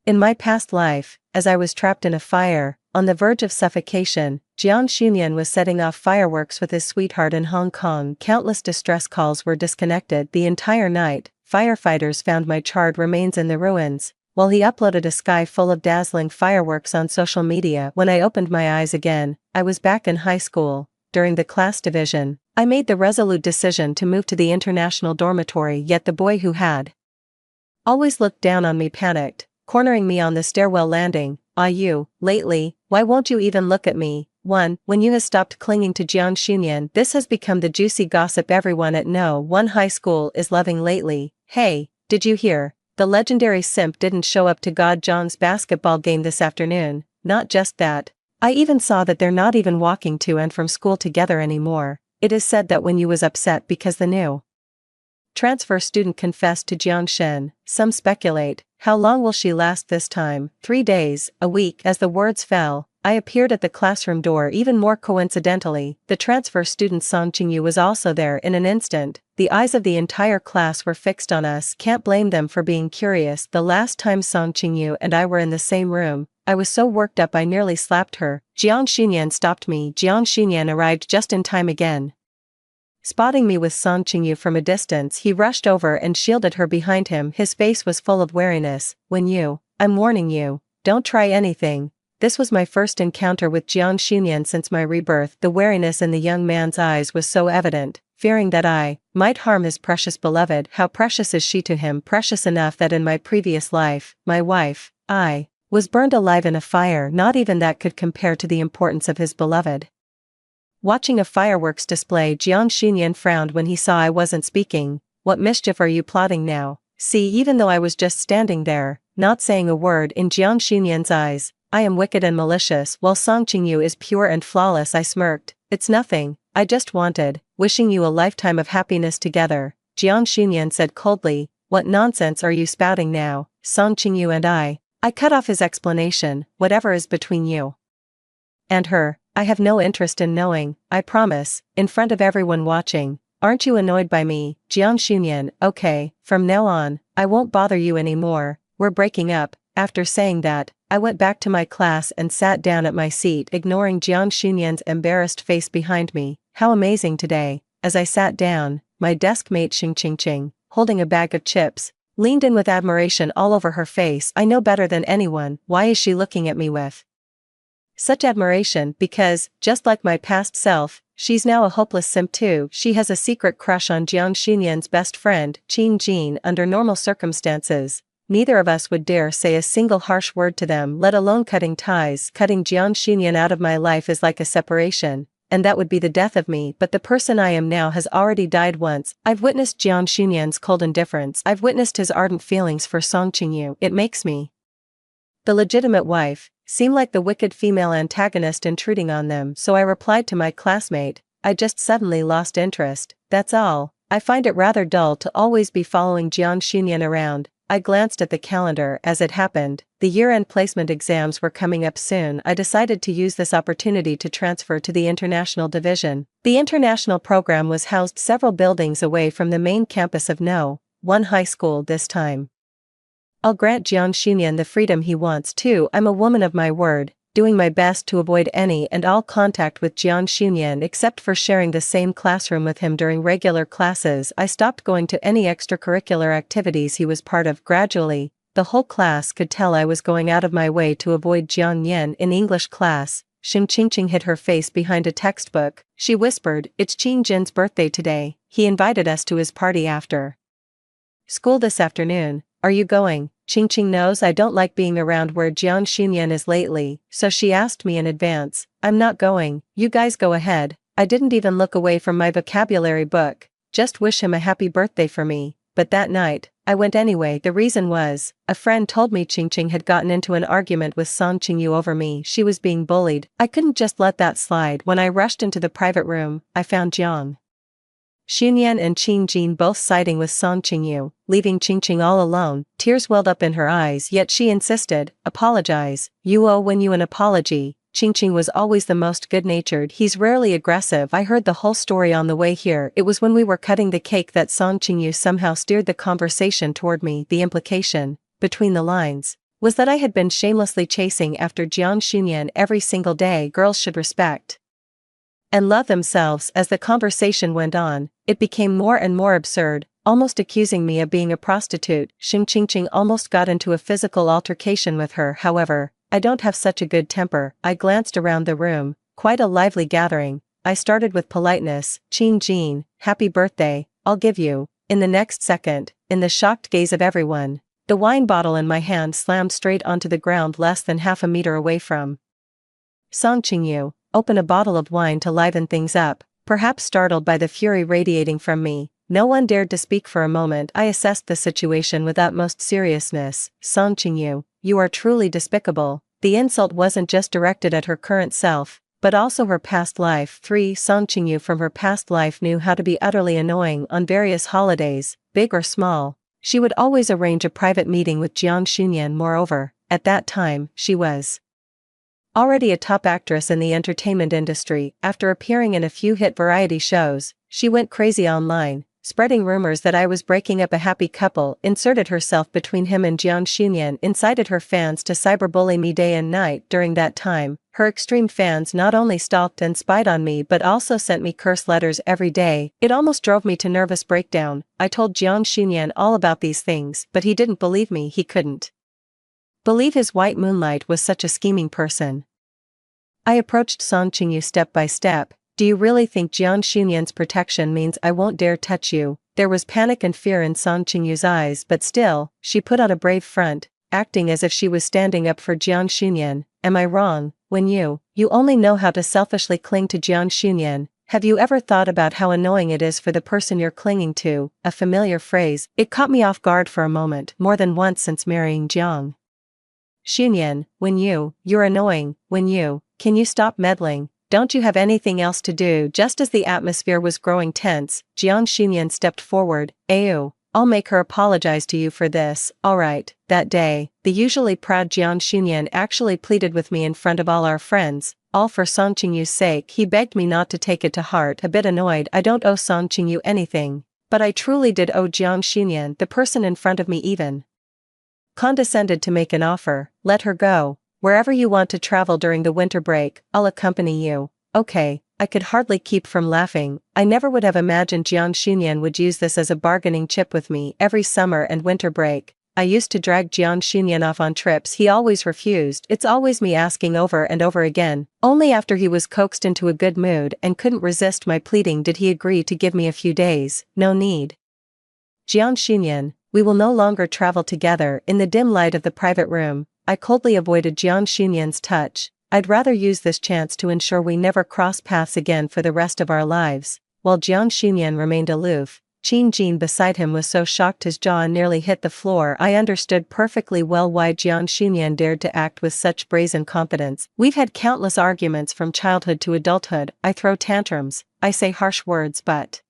In my past life, as I was trapped in a fire, on the verge of suffocation, Jiang Xunyan was setting off fireworks with his sweetheart in Hong Kong. Countless distress calls were disconnected the entire night. Firefighters found my charred remains in the ruins, while he uploaded a sky full of dazzling fireworks on social media. When I opened my eyes again, I was back in high school. During the class division, I made the resolute decision to move to the international dormitory, yet the boy who had always looked down on me panicked, cornering me on the stairwell landing. "Ah, you, lately, why won't you even look at me?" When you have stopped clinging to Jiang Xunyan, this has become the juicy gossip everyone at No. 1 High School is loving lately. Hey, did you hear? The legendary simp didn't show up to God John's basketball game this afternoon. Not just that. I even saw that they're not even walking to and from school together anymore. It is said that when you was upset because the new transfer student confessed to Jiang Shen. Some speculate, how long will she last this time? 3 days, a week. As the words fell, I appeared at the classroom door. Even more coincidentally, the transfer student Song Qingyu was also there. In an instant, the eyes of the entire class were fixed on us. Can't blame them for being curious. The last time Song Qingyu and I were in the same room, I was so worked up I nearly slapped her. Jiang Xunyan stopped me. Jiang Xunyan arrived just in time again. Spotting me with Song Qingyu from a distance, he rushed over and shielded her behind him. His face was full of wariness. I'm warning you, don't try anything. This was my first encounter with Jiang Xunyan since my rebirth. The wariness in the young man's eyes was so evident, fearing that I might harm his precious beloved. How precious is she to him? Precious enough that in my previous life, my wife, I was burned alive in a fire. Not even that could compare to the importance of his beloved. Watching a fireworks display, Jiang Xunyan frowned when he saw I wasn't speaking. What mischief are you plotting now? See, even though I was just standing there, not saying a word, in Jiang Xunyan's eyes, I am wicked and malicious, while Song Qingyu is pure and flawless. I smirked. It's nothing, I just wishing you a lifetime of happiness together. Jiang Xunyan said coldly. What nonsense are you spouting now? Song Qingyu and I cut off his explanation. Whatever is between you and her, I have no interest in knowing, I promise, in front of everyone watching. Aren't you annoyed by me? Jiang Xunyan, okay, from now on, I won't bother you anymore, we're breaking up. After saying that, I went back to my class and sat down at my seat, ignoring Jiang Xunyan's embarrassed face behind me. How amazing today. As I sat down, my desk mate Xing Qingqing, holding a bag of chips, leaned in with admiration all over her face. I know better than anyone. Why is she looking at me with such admiration? Because, just like my past self, she's now a hopeless simp too. She has a secret crush on Jiang Xunyan's best friend, Qin Jin. Under normal circumstances, neither of us would dare say a single harsh word to them, let alone cutting ties. Cutting Jiang Xunyan out of my life is like a separation, and that would be the death of me. But the person I am now has already died once. I've witnessed Jiang Xunyan's cold indifference. I've witnessed his ardent feelings for Song Qingyu. It makes me, the legitimate wife, seem like the wicked female antagonist intruding on them. So I replied to my classmate, I just suddenly lost interest, that's all. I find it rather dull to always be following Jiang Xunyan around. I glanced at the calendar. As it happened, the year-end placement exams were coming up soon. I decided to use this opportunity to transfer to the international division. The international program was housed several buildings away from the main campus of No. 1 High School this time. I'll grant Jiang Xunyan the freedom he wants too. I'm a woman of my word, doing my best to avoid any and all contact with Jiang Xunyan except for sharing the same classroom with him during regular classes. I stopped going to any extracurricular activities he was part of. Gradually, the whole class could tell I was going out of my way to avoid Jiang Yan. In English class, Xing Qingqing hid her face behind a textbook. She whispered, it's Qin Jin's birthday today. He invited us to his party after school this afternoon. Are you going? Qingqing knows I don't like being around where Jiang Xunyan is lately, so she asked me in advance. I'm not going, you guys go ahead. I didn't even look away from my vocabulary book, just wish him a happy birthday for me. But that night, I went anyway. The reason was, a friend told me Qingqing had gotten into an argument with Song Qingyu over me. She was being bullied. I couldn't just let that slide. When I rushed into the private room, I found Jiang Xunyan and Qin Jin both siding with Song Qingyu, leaving Qingqing all alone. Tears welled up in her eyes, yet she insisted, apologize. You owe you an apology. Qingqing was always the most good-natured. He's rarely aggressive. I heard the whole story on the way here. It was when we were cutting the cake that Song Qingyu somehow steered the conversation toward me. The implication, between the lines, was that I had been shamelessly chasing after Jiang Xunyan every single day. Girls should respect and love themselves. As the conversation went on, it became more and more absurd, almost accusing me of being a prostitute. Xing Qingqing almost got into a physical altercation with her. However, I don't have such a good temper. I glanced around the room, quite a lively gathering. I started with politeness, Qing Jin, happy birthday, I'll give you. In the next second, in the shocked gaze of everyone, the wine bottle in my hand slammed straight onto the ground less than half a meter away from Song Qingyu. Open a bottle of wine to liven things up. Perhaps startled by the fury radiating from me, no one dared to speak for a moment. I assessed the situation with utmost seriousness. Song Qingyu, you are truly despicable. The insult wasn't just directed at her current self, but also her past life. 3. Song Qingyu from her past life knew how to be utterly annoying on various holidays, big or small. She would always arrange a private meeting with Jiang Xunyan. Moreover, at that time, she was already a top actress in the entertainment industry. After appearing in a few hit variety shows, she went crazy online, spreading rumors that I was breaking up a happy couple, inserted herself between him and Jiang Xunyan, incited her fans to cyberbully me day and night. During that time, her extreme fans not only stalked and spied on me but also sent me curse letters every day. It almost drove me to nervous breakdown. I told Jiang Xunyan all about these things, but he didn't believe me. He couldn't believe his white moonlight was such a scheming person. I approached Song Qingyu step by step. Do you really think Jiang Xunyan's protection means I won't dare touch you? There was panic and fear in Song Qingyu's eyes, but still, she put on a brave front, acting as if she was standing up for Jiang Xunyan. Am I wrong? When you only know how to selfishly cling to Jiang Xunyan. Have you ever thought about how annoying it is for the person you're clinging to? A familiar phrase. It caught me off guard for a moment. More than once since marrying Jiang Xunyan, when you're annoying. Can you stop meddling? Don't you have anything else to do? Just as the atmosphere was growing tense, Jiang Xunyan stepped forward. Ayu, I'll make her apologize to you for this. Alright. That day, the usually proud Jiang Xunyan actually pleaded with me in front of all our friends, all for Song Qingyu's sake. He begged me not to take it to heart. A bit annoyed. I don't owe Song Qingyu anything, but I truly did owe Jiang Xunyan, the person in front of me, even condescended to make an offer. Let her go. Wherever you want to travel during the winter break, I'll accompany you. Okay. I could hardly keep from laughing. I never would have imagined Jiang Xunyan would use this as a bargaining chip with me. Every summer and winter break, I used to drag Jiang Xunyan off on trips. He always refused. It's always me asking over and over again. Only after he was coaxed into a good mood and couldn't resist my pleading did he agree to give me a few days. No need. Jiang Xunyan, we will no longer travel together. In the dim light of the private room, I coldly avoided Jiang Xunyan's touch. I'd rather use this chance to ensure we never cross paths again for the rest of our lives. While Jiang Xunyan remained aloof, Qing Jin beside him was so shocked his jaw nearly hit the floor. I understood perfectly well why Jiang Xunyan dared to act with such brazen confidence. We've had countless arguments from childhood to adulthood. I throw tantrums, I say harsh words, but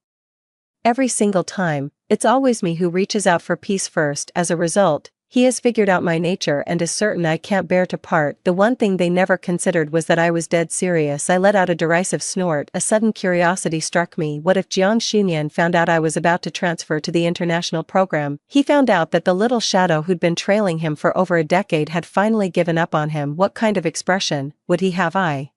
every single time, it's always me who reaches out for peace first. As a result, he has figured out my nature and is certain I can't bear to part. The one thing they never considered was that I was dead serious. I let out a derisive snort. A sudden curiosity struck me. What if Jiang Xunyan found out I was about to transfer to the international program? He found out that the little shadow who'd been trailing him for over a decade had finally given up on him. What kind of expression would he have? I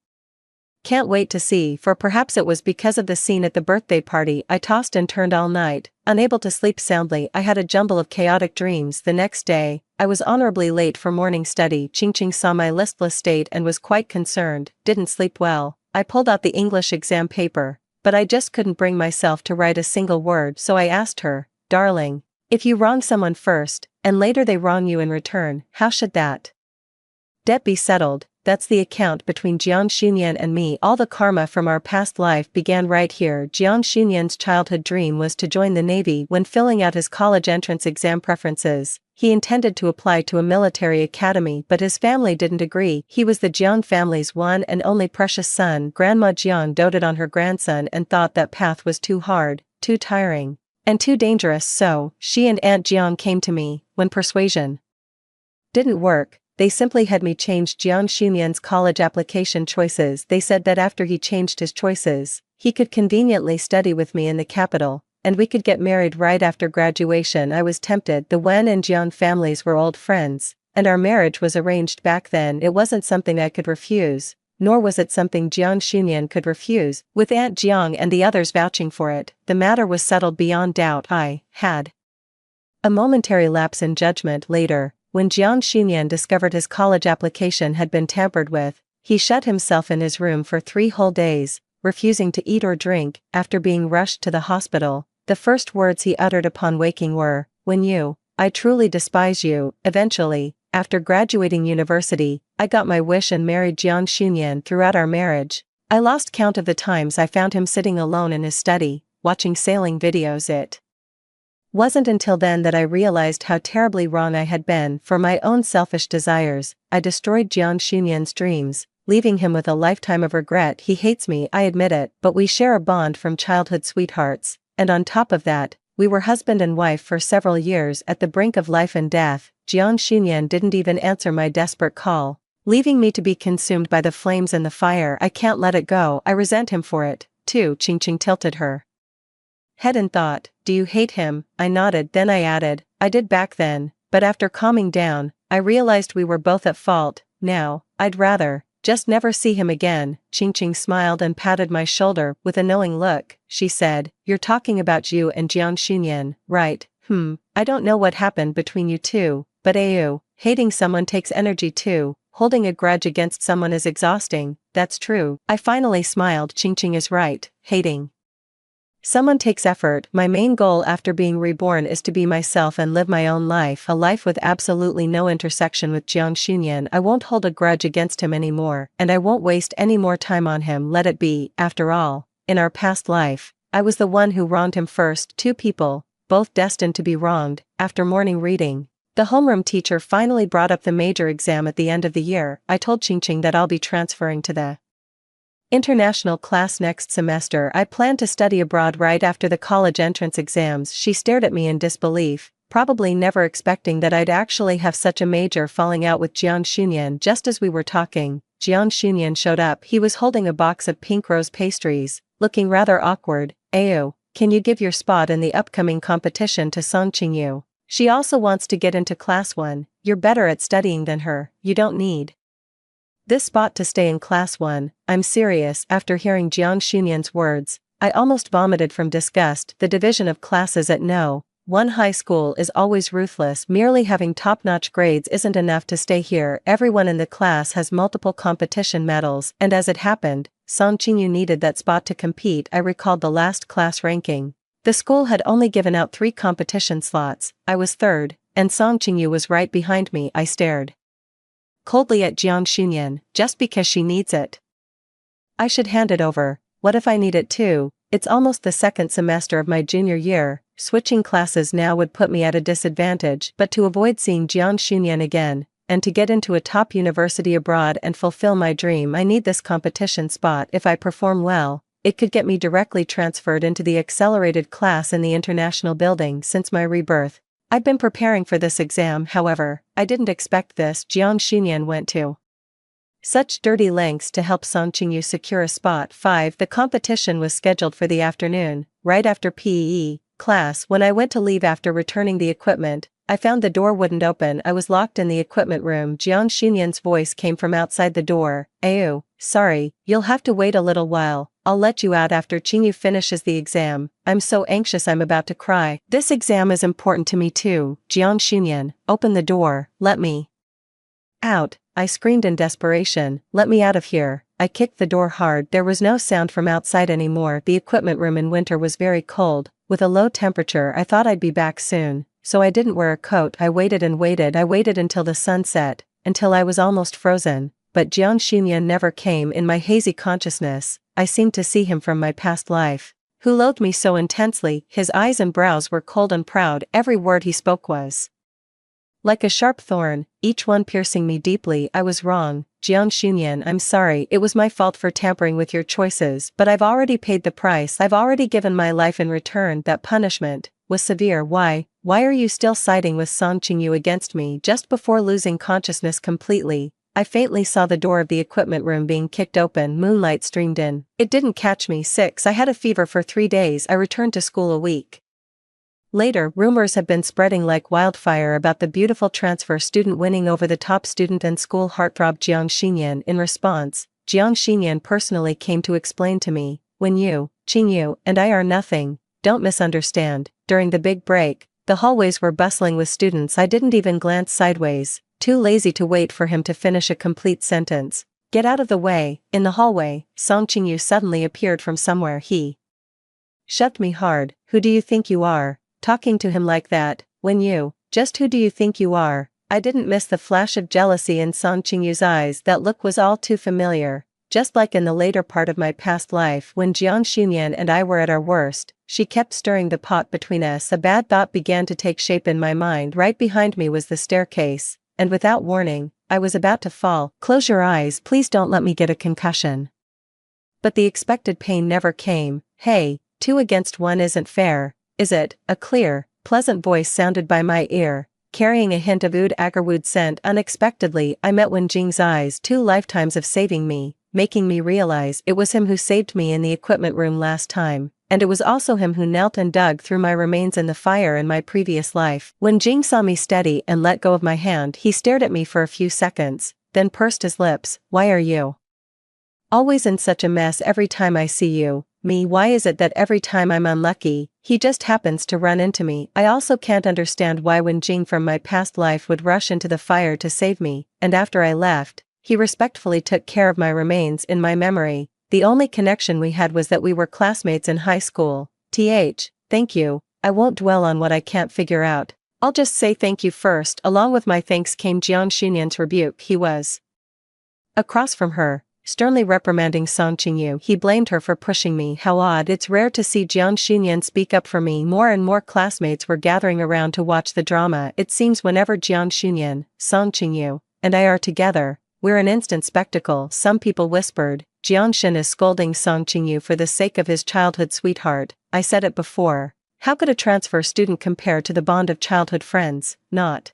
can't wait to see, for perhaps it was because of the scene at the birthday party I tossed and turned all night, unable to sleep soundly. I had a jumble of chaotic dreams. The next day, I was honorably late for morning study. Qingqing saw my listless state and was quite concerned. Didn't sleep well. I pulled out the English exam paper, but I just couldn't bring myself to write a single word, so I asked her, darling, if you wrong someone first, and later they wrong you in return, how should that debt be settled? That's the account between Jiang Xunyan and me. All the karma from our past life began right here. Jiang Xunyan's childhood dream was to join the Navy. When filling out his college entrance exam preferences, he intended to apply to a military academy, but his family didn't agree. He was the Jiang family's one and only precious son. Grandma Jiang doted on her grandson and thought that path was too hard, too tiring, and too dangerous, so she and Aunt Jiang came to me. When persuasion didn't work, they simply had me change Jiang Xunyan's college application choices. They said that after he changed his choices, he could conveniently study with me in the capital, and we could get married right after graduation. I was tempted. The Wen and Jiang families were old friends, and our marriage was arranged back then. It wasn't something I could refuse, nor was it something Jiang Xunyan could refuse. With Aunt Jiang and the others vouching for it, the matter was settled beyond doubt. I had a momentary lapse in judgment later, when Jiang Xunyan discovered his college application had been tampered with. He shut himself in his room for 3 whole days, refusing to eat or drink. After being rushed to the hospital, the first words he uttered upon waking were, I truly despise you." Eventually, after graduating university, I got my wish and married Jiang Xunyan. Throughout our marriage, I lost count of the times I found him sitting alone in his study, watching sailing videos. It wasn't until then that I realized how terribly wrong I had been. For my own selfish desires, I destroyed Jiang Xunyan's dreams, leaving him with a lifetime of regret. He hates me, I admit it, but we share a bond from childhood sweethearts, and on top of that, we were husband and wife for several years. At the brink of life and death, Jiang Xunyan didn't even answer my desperate call, leaving me to be consumed by the flames and the fire. I can't let it go. I resent him for it, too. Qingqing tilted her head and thought, "Do you hate him?" I nodded. Then I added, "I did back then, but after calming down, I realized we were both at fault. Now, I'd rather just never see him again." Qingqing smiled and patted my shoulder. With a knowing look, she said, "You're talking about you and Jiang Xunyan, right?" I don't know what happened between you two, but hating someone takes energy too. Holding a grudge against someone is exhausting." "That's true." I finally smiled. Qingqing is right. Hating someone takes effort. My main goal after being reborn is to be myself and live my own life, a life with absolutely no intersection with Jiang Xunyan. I won't hold a grudge against him anymore, and I won't waste any more time on him. Let it be. After all, in our past life, I was the one who wronged him first. 2 people, both destined to be wronged. After morning reading, the homeroom teacher finally brought up the major exam at the end of the year. I told Qingqing that I'll be transferring to the international class next semester. I plan to study abroad right after the college entrance exams. She stared at me in disbelief, probably never expecting that I'd actually have such a major falling out with Jiang Xunyan. Just as we were talking, Jiang Xunyan showed up. He was holding a box of pink rose pastries, looking rather awkward. Can you give your spot in the upcoming competition to Song Qingyu? She also wants to get into class 1. You're better at studying than her. You don't need this spot to stay in class 1. I'm serious. After hearing Jiang Xunyan's words, I almost vomited from disgust. The division of classes at No. 1 high school is always ruthless. Merely having top-notch grades isn't enough to stay here. Everyone in the class has multiple competition medals, and as it happened, Song Qingyu needed that spot to compete. I recalled the last class ranking. The school had only given out 3 competition slots. I was 3rd, and Song Qingyu was right behind me. I stared coldly at Jiang Xunyan. Just because she needs it, I should hand it over. What if I need it too? It's almost the 2nd semester of my junior year. Switching classes now would put me at a disadvantage, but to avoid seeing Jiang Xunyan again, and to get into a top university abroad and fulfill my dream, I need this competition spot. If I perform well, it could get me directly transferred into the accelerated class in the international building. Since my rebirth, I've been preparing for this exam. However, I didn't expect this. Jiang Xunyan went to such dirty lengths to help Song Qingyu secure a spot. 5. The competition was scheduled for the afternoon, right after PE class. When I went to leave after returning the equipment, I found the door wouldn't open. I was locked in the equipment room. Jiang Xunyan's voice came from outside the door. Sorry, you'll have to wait a little while. I'll let you out after Qingyu finishes the exam. I'm so anxious I'm about to cry. This exam is important to me too. Jiang Xunyan, open the door. Let me out. I screamed in desperation. Let me out of here. I kicked the door hard. There was no sound from outside anymore. The equipment room in winter was very cold, with a low temperature. I thought I'd be back soon, so I didn't wear a coat. I waited and waited. I waited until the sun set, until I was almost frozen, but Jiang Xunyan never came. In my hazy consciousness, I seemed to see him from my past life, who loathed me so intensely. His eyes and brows were cold and proud. Every word he spoke was like a sharp thorn, each one piercing me deeply. I was wrong, Jiang Xunyan. I'm sorry. It was my fault for tampering with your choices, but I've already paid the price. I've already given my life in return. That punishment was severe. Why are you still siding with Song Qingyu against me? Just before losing consciousness completely, I faintly saw the door of the equipment room being kicked open. Moonlight streamed in. It didn't catch me. 6. I had a fever for 3 days. I returned to school a week Later, rumors have been spreading like wildfire about the beautiful transfer student winning over the top student and school heartthrob Jiang Xinyan. In response, Jiang Xinyan personally came to explain to me, when you, Qingyu, and I are nothing, don't misunderstand. During the big break, the hallways were bustling with students. I didn't even glance sideways, too lazy to wait for him to finish a complete sentence. Get out of the way. In the hallway, Song Qingyu suddenly appeared from somewhere. He shoved me hard. Who do you think you are? Talking to him like that, when you, just who do you think you are? I didn't miss the flash of jealousy in Song Qingyu's eyes. That look was all too familiar. Just like in the later part of my past life when Jiang Xunyan and I were at our worst, she kept stirring the pot between us. A bad thought began to take shape in my mind. Right behind me was the staircase, and without warning, I was about to fall. Close your eyes, please don't let me get a concussion. But the expected pain never came. Hey, 2 against 1 isn't fair, is it? A clear, pleasant voice sounded by my ear, carrying a hint of oud agarwood scent. Unexpectedly, I met Wen Jing's eyes. 2 lifetimes of saving me, making me realize it was him who saved me in the equipment room last time, and it was also him who knelt and dug through my remains in the fire in my previous life. When Jing saw me steady and let go of my hand, he stared at me for a few seconds, then pursed his lips. Why are you always in such a mess every time I see you? Me, why is it that every time I'm unlucky, he just happens to run into me? I also can't understand why Wen Jing from my past life would rush into the fire to save me, and after I left, he respectfully took care of my remains in my memory. The only connection we had was that we were classmates in high school. Thank you. I won't dwell on what I can't figure out. I'll just say thank you first. Along with my thanks came Jiang Xunyan's rebuke. He was across from her, sternly reprimanding Song Qingyu. He blamed her for pushing me. How odd. It's rare to see Jiang Xunyan speak up for me. More and more classmates were gathering around to watch the drama. It seems whenever Jiang Xunyan, Song Qingyu, and I are together, we're an instant spectacle. Some people whispered, Jiang Shen is scolding Song Qingyu for the sake of his childhood sweetheart. I said it before. How could a transfer student compare to the bond of childhood friends? Not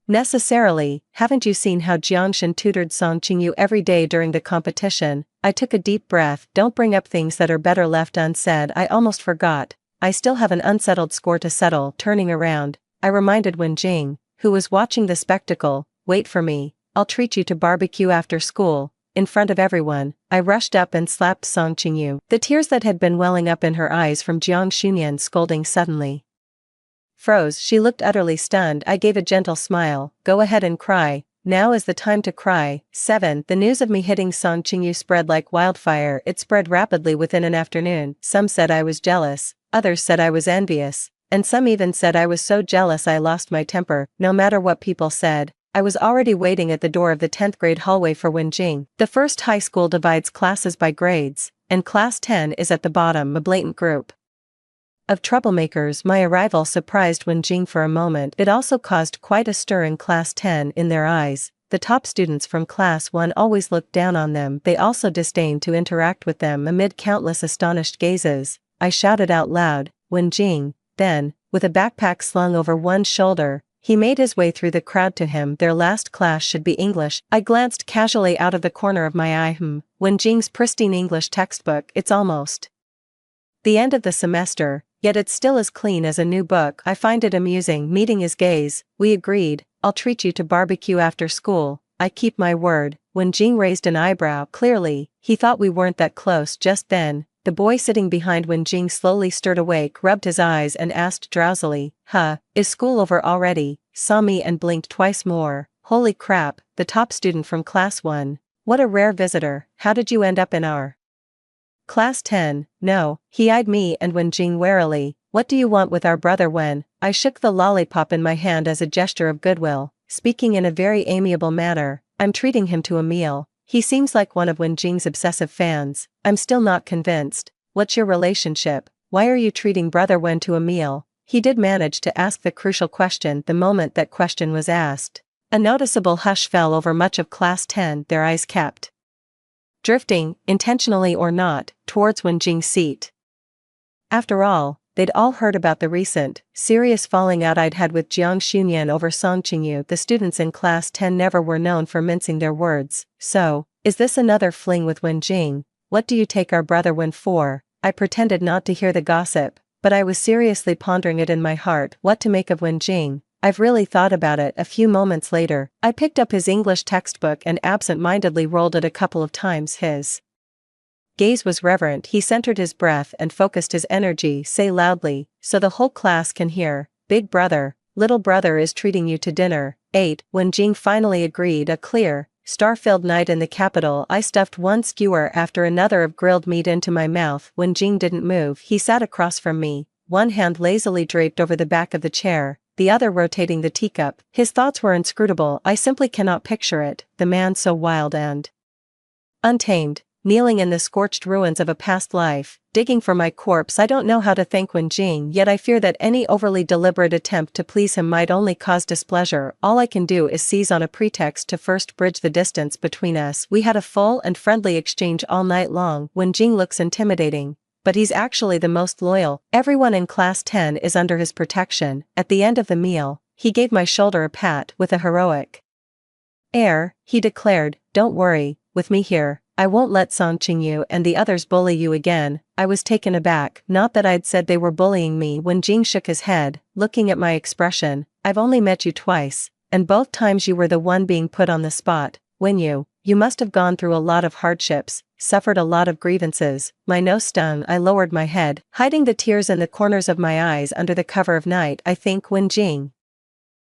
necessarily. Haven't you seen how Jiang Shen tutored Song Qingyu every day during the competition? I took a deep breath. Don't bring up things that are better left unsaid. I almost forgot. I still have an unsettled score to settle. Turning around, I reminded Wen Jing, who was watching the spectacle, wait for me. I'll treat you to barbecue after school. In front of everyone, I rushed up and slapped Song Qingyu. The tears that had been welling up in her eyes from Jiang Xunyan scolding suddenly froze. She looked utterly stunned. I gave a gentle smile. Go ahead and cry. Now is the time to cry. 7. The news of me hitting Song Qingyu spread like wildfire. It spread rapidly within an afternoon. Some said I was jealous, others said I was envious, and some even said I was so jealous I lost my temper. No matter what people said, I was already waiting at the door of the 10th grade hallway for Wen Jing. The first high school divides classes by grades, and class 10 is at the bottom. A blatant group of troublemakers. My arrival surprised Wen Jing for a moment. It also caused quite a stir in class 10. In their eyes, the top students from class 1 always looked down on them. They also disdained to interact with them. Amid countless astonished gazes, I shouted out loud, Wen Jing. Then, with a backpack slung over one shoulder, he made his way through the crowd to him. Their last class should be English. I glanced casually out of the corner of my eye. Wen Jing's pristine English textbook. It's almost the end of the semester, yet it's still as clean as a new book. I find it amusing. Meeting his gaze, we agreed. I'll treat you to barbecue after school. I keep my word. Wen Jing raised an eyebrow. Clearly, he thought we weren't that close. Just then, the boy sitting behind Wen Jing slowly stirred awake, rubbed his eyes and asked drowsily, is school over already? Saw me and blinked twice more. Holy crap, the top student from class 1. What a rare visitor. How did you end up in our class 10? No, he eyed me and Wen Jing warily. What do you want with our brother Wen? I shook the lollipop in my hand as a gesture of goodwill, speaking in a very amiable manner. I'm treating him to a meal. He seems like one of Wen Jing's obsessive fans. I'm still not convinced. What's your relationship? Why are you treating brother Wen to a meal? He did manage to ask the crucial question the moment that question was asked. A noticeable hush fell over much of class 10. Their eyes kept drifting, intentionally or not, towards Wen Jing's seat. After all, they'd all heard about the recent, serious falling out I'd had with Jiang Xunyan over Song Qingyu. The students in class 10 never were known for mincing their words. So, is this another fling with Wen Jing? What do you take our brother Wen for? I pretended not to hear the gossip. but I was seriously pondering it in my heart, what to make of Wenjing. I've really thought about it. A few moments later, I picked up his English textbook and absent-mindedly rolled it a couple of times. His gaze was reverent. He centered his breath and focused his energy. Say loudly, so the whole class can hear. Big brother, little brother is treating you to dinner. 8. When Jing finally agreed, a clear, star-filled night in the capital. I stuffed one skewer after another of grilled meat into my mouth. When Jing didn't move, he sat across from me, one hand lazily draped over the back of the chair, the other rotating the teacup. His thoughts were inscrutable. I simply cannot picture it, the man so wild and untamed, kneeling in the scorched ruins of a past life, digging for my corpse. I don't know how to thank Wenjing, yet I fear that any overly deliberate attempt to please him might only cause displeasure. All I can do is seize on a pretext to first bridge the distance between us. We had a full and friendly exchange all night long. Wenjing looks intimidating, but he's actually the most loyal. Everyone in class 10 is under his protection. At the end of the meal, he gave my shoulder a pat with a heroic air. He declared, "Don't worry, with me here, I won't let Song Qingyu and the others bully you again." I was taken aback, not that I'd said they were bullying me. When Jing shook his head, looking at my expression. "I've only met you twice, and both times you were the one being put on the spot. When you must have gone through a lot of hardships, suffered a lot of grievances." My nose stung. I lowered my head, hiding the tears in the corners of my eyes under the cover of night. "I think Wen Jing,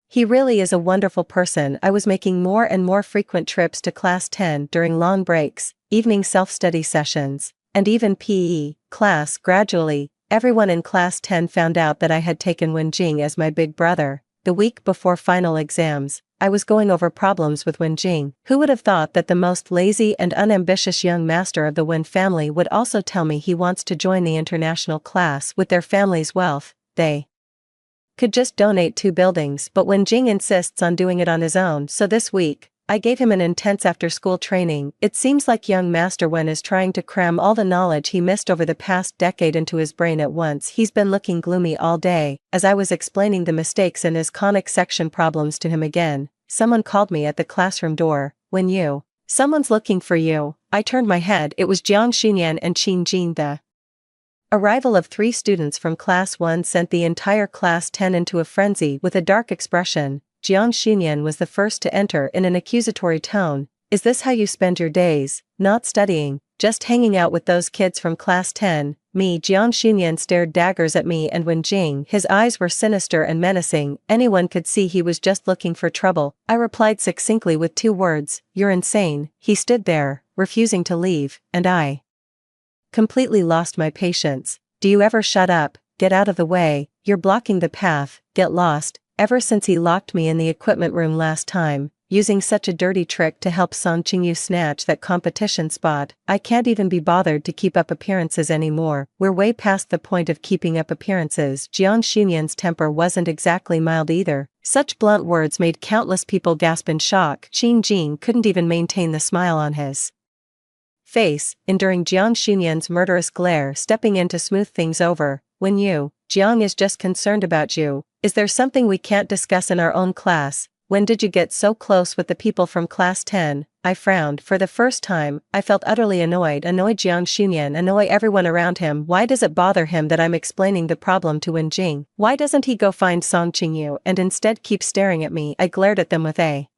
he really is a wonderful person." I was making more and more frequent trips to class 10 during long breaks, evening self-study sessions, and even PE class. Gradually, everyone in class 10 found out that I had taken Wenjing as my big brother. The week before final exams, I was going over problems with Wenjing. Who would have thought that the most lazy and unambitious young master of the Wen family would also tell me he wants to join the international class? With their family's wealth, they could just donate 2 buildings, but Wenjing insists on doing it on his own. So this week, I gave him an intense after-school training. It seems like young Master Wen is trying to cram all the knowledge he missed over the past decade into his brain at once. He's been looking gloomy all day. As I was explaining the mistakes in his conic section problems to him again, someone called me at the classroom door. Someone's looking for you." I turned my head. It was Jiang Xunyan and Qin Jin. The arrival of 3 students from class 1 sent the entire class 10 into a frenzy. With a dark expression, Jiang Xunyan was the first to enter in an accusatory tone. "Is this how you spend your days? Not studying, just hanging out with those kids from class 10? Me." Jiang Xunyan stared daggers at me and Wenjing. His eyes were sinister and menacing. Anyone could see he was just looking for trouble. I replied succinctly with 2 words, "You're insane." He stood there, refusing to leave, and I completely lost my patience. "Do you ever shut up? Get out of the way, you're blocking the path, get lost." Ever since he locked me in the equipment room last time, using such a dirty trick to help Song Qingyu snatch that competition spot, I can't even be bothered to keep up appearances anymore. We're way past the point of keeping up appearances. Jiang Xunyan's temper wasn't exactly mild either. Such blunt words made countless people gasp in shock. Qin Jin couldn't even maintain the smile on his face, enduring Jiang Xunyan's murderous glare. Stepping in to smooth things over. "When Jiang is just concerned about you. Is there something we can't discuss in our own class? When did you get so close with the people from class 10? I frowned. For the first time, I felt utterly annoyed. Annoy Jiang Xunyan, annoy everyone around him. Why does it bother him that I'm explaining the problem to Wenjing? Why doesn't he go find Song Qingyu and instead keep staring at me? I glared at them with a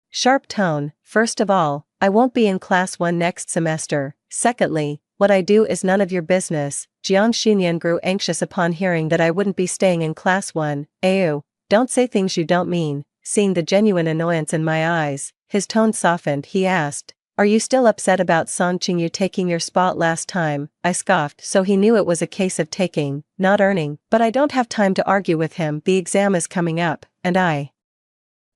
sharp tone. "First of all, I won't be in class 1 next semester. Secondly, what I do is none of your business." Jiang Xunyan grew anxious upon hearing that I wouldn't be staying in class 1. "Ew, don't say things you don't mean." Seeing the genuine annoyance in my eyes, his tone softened. He asked, "Are you still upset about Song Qingyu taking your spot last time?" I scoffed. So he knew it was a case of taking, not earning. But I don't have time to argue with him. The exam is coming up, and I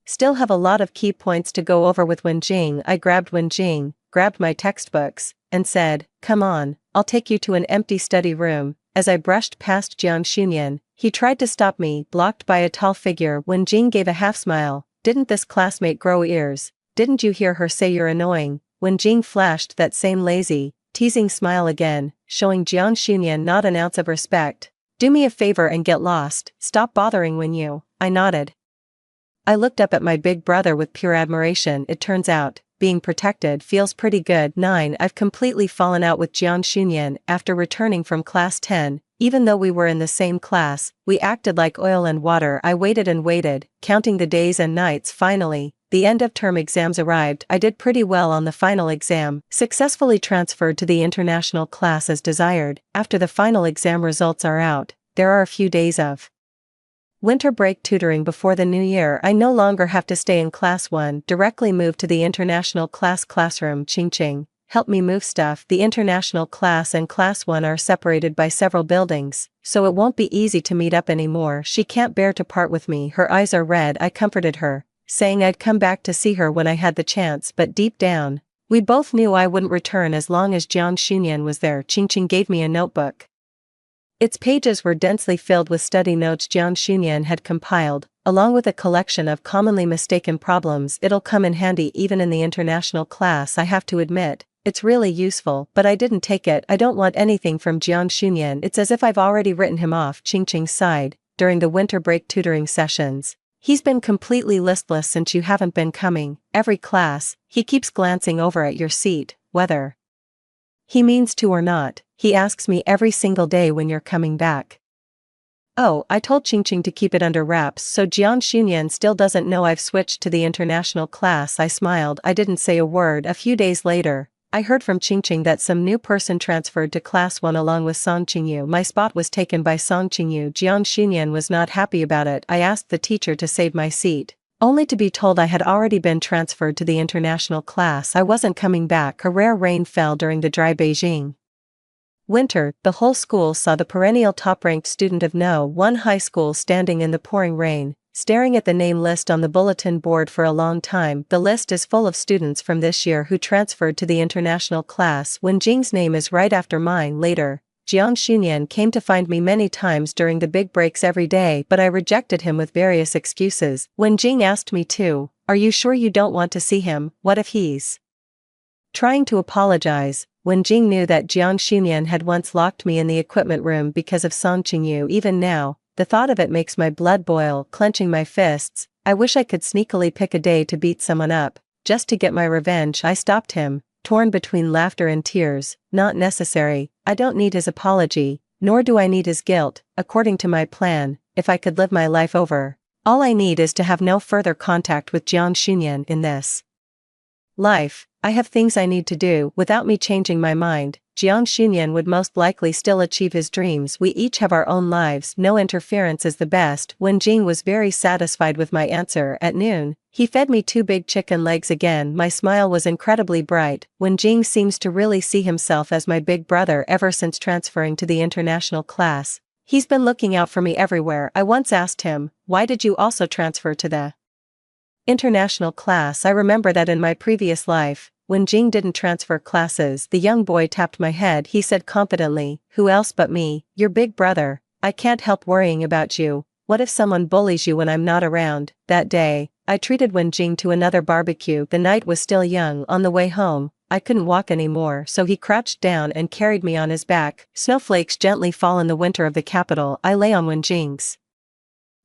still have a lot of key points to go over with Wenjing. I grabbed Wenjing, grabbed my textbooks, and said, "Come on, I'll take you to an empty study room." As I brushed past Jiang Xunyan, he tried to stop me, blocked by a tall figure. Wenjing gave a half-smile. "Didn't this classmate grow ears? Didn't you hear her say you're annoying?" Wenjing flashed that same lazy, teasing smile again, showing Jiang Xunyan not an ounce of respect. "Do me a favor and get lost. Stop bothering I nodded. I looked up at my big brother with pure admiration. It turns out, being protected feels pretty good. 9. I've completely fallen out with Jiang Xunyan after returning from class 10. Even though we were in the same class, we acted like oil and water. I waited and waited, counting the days and nights. Finally, the end-of-term exams arrived. I did pretty well on the final exam, successfully transferred to the international class as desired. After the final exam results are out, there are a few days of winter break tutoring before the new year. I no longer have to stay in class 1, directly move to the international classroom. Ching help me move stuff. The international class and class 1 are separated by several buildings, so it won't be easy to meet up anymore. She can't bear to part with me. Her eyes are red. I comforted her, saying I'd come back to see her when I had the chance, but deep down, we both knew I wouldn't return as long as Jiang Xunyan was there. Ching gave me a notebook. Its pages were densely filled with study notes Jiang Xunyan had compiled, along with a collection of commonly mistaken problems. It'll come in handy even in the international class. I have to admit, it's really useful, but I didn't take it. I don't want anything from Jiang Xunyan. It's as if I've already written him off. Ching sighed. During the winter break tutoring sessions, he's been completely listless since you haven't been coming. Every class, he keeps glancing over at your seat, whether he means to or not. He asks me every single day when you're coming back. Oh, I told Ching to keep it under wraps, so Jiang Xunyan still doesn't know I've switched to the international class. I smiled. I didn't say a word. A few days later, I heard from Ching that some new person transferred to class 1 along with Song Qingyu. My spot was taken by Song Qingyu. Jiang Xunyan was not happy about it. I asked the teacher to save my seat, only to be told I had already been transferred to the international class. I wasn't coming back. A rare rain fell during the dry Beijing winter. The whole school saw the perennial top-ranked student of No. 1 high school standing in the pouring rain, staring at the name list on the bulletin board for a long time. The list is full of students from this year who transferred to the international class. When Jing's name is right after mine. Later, Jiang Xunyan came to find me many times during the big breaks every day, but I rejected him with various excuses. When Jing asked me to, "Are you sure you don't want to see him? What if he's trying to apologize?" When Jing knew that Jiang Xunyan had once locked me in the equipment room because of Song Qingyu. Even now, the thought of it makes my blood boil. Clenching my fists, I wish I could sneakily pick a day to beat someone up, just to get my revenge. I stopped him, torn between laughter and tears. Not necessary. I don't need his apology, nor do I need his guilt. According to my plan, if I could live my life over, all I need is to have no further contact with Jiang Xunyan in this life. I have things I need to do. Without me changing my mind, Jiang Xunyan would most likely still achieve his dreams. We each have our own lives. No interference is the best. When Jing was very satisfied with my answer at noon, he fed me 2 big chicken legs again. My smile was incredibly bright. When Jing seems to really see himself as my big brother ever since transferring to the international class. He's been looking out for me everywhere. I once asked him, "Why did you also transfer to the international class?" I remember that in my previous life, when Jing didn't transfer classes, the young boy tapped my head. He said confidently, "Who else but me, your big brother? I can't help worrying about you. What if someone bullies you when I'm not around?" That day, I treated Wen Jing to another barbecue. The night was still young. On the way home, I couldn't walk anymore, so he crouched down and carried me on his back. Snowflakes gently fall in the winter of the capital. I lay on Wen Jing's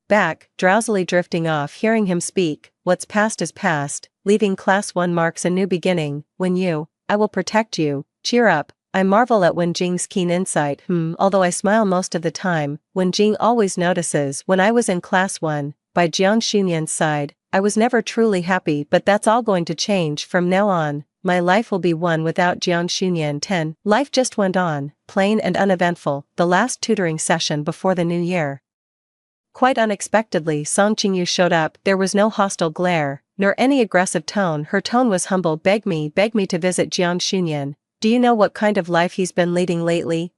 back, drowsily drifting off. Hearing him speak, "What's past is past. Leaving class 1 marks a new beginning. I will protect you. Cheer up." I marvel at Wen Jing's keen insight. Although I smile most of the time, Wen Jing always notices. When I was in class 1, by Jiang Xunyan's side, I was never truly happy, but that's all going to change. From now on, my life will be one without Jiang Xunyan. 10. Life just went on, plain and uneventful. The last tutoring session before the new year. Quite unexpectedly, Song Qingyu showed up. There was no hostile glare, nor any aggressive tone. Her tone was humble. Beg me to visit Jiang Xunyan. Do you know what kind of life he's been leading lately?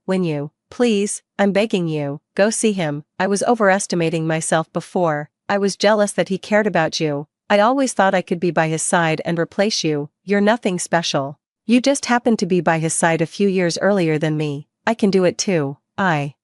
Please, I'm begging you, go see him. I was overestimating myself before. I was jealous that he cared about you. I always thought I could be by his side and replace you. You're nothing special. You just happened to be by his side a few years earlier than me. I can do it too. I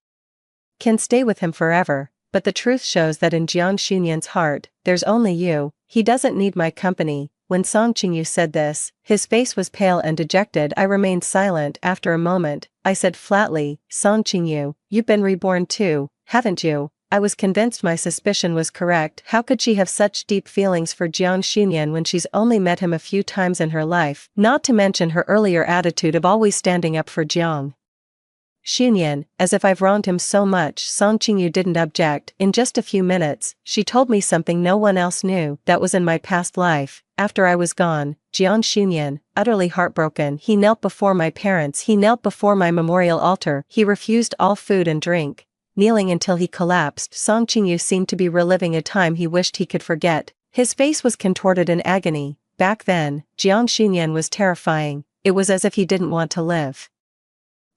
can stay with him forever. But the truth shows that in Jiang Xunyan's heart, there's only you. He doesn't need my company. When Song Qingyu said this, his face was pale and dejected. I remained silent. After a moment, I said flatly, "Song Qingyu, you've been reborn too, haven't you?" I was convinced my suspicion was correct. How could she have such deep feelings for Jiang Xunyan when she's only met him a few times in her life, not to mention her earlier attitude of always standing up for Jiang Xunyan, as if I've wronged him so much. Song Qingyu didn't object. In just a few minutes, she told me something no one else knew that was in my past life. After I was gone, Jiang Xunyan, utterly heartbroken, he knelt before my parents, he knelt before my memorial altar, he refused all food and drink, kneeling until he collapsed. Song Qingyu seemed to be reliving a time he wished he could forget. His face was contorted in agony. Back then, Jiang Xunyan was terrifying. It was as if he didn't want to live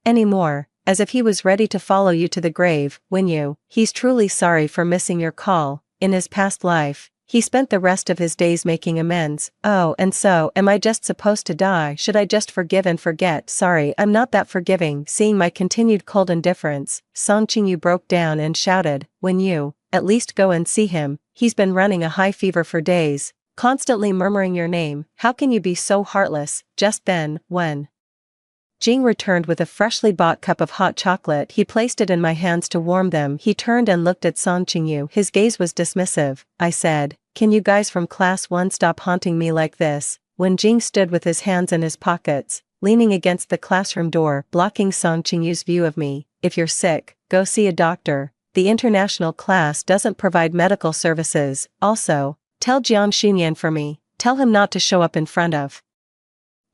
anymore, as if he was ready to follow you to the grave. He's truly sorry for missing your call. In his past life, he spent the rest of his days making amends. Oh, and so, am I just supposed to die? Should I just forgive and forget? Sorry, I'm not that forgiving. Seeing my continued cold indifference, Song Qingyu broke down and shouted, when you, at least go and see him, he's been running a high fever for days, constantly murmuring your name. How can you be so heartless? Just then, when Jing returned with a freshly bought cup of hot chocolate, he placed it in my hands to warm them. He turned and looked at Song Qingyu. His gaze was dismissive. I said, can you guys from class 1 stop haunting me like this? When Jing stood with his hands in his pockets, leaning against the classroom door, blocking Song Qingyu's view of me, if you're sick, go see a doctor. The international class doesn't provide medical services. Also, tell Jiang Xunyan for me. Tell him not to show up in front of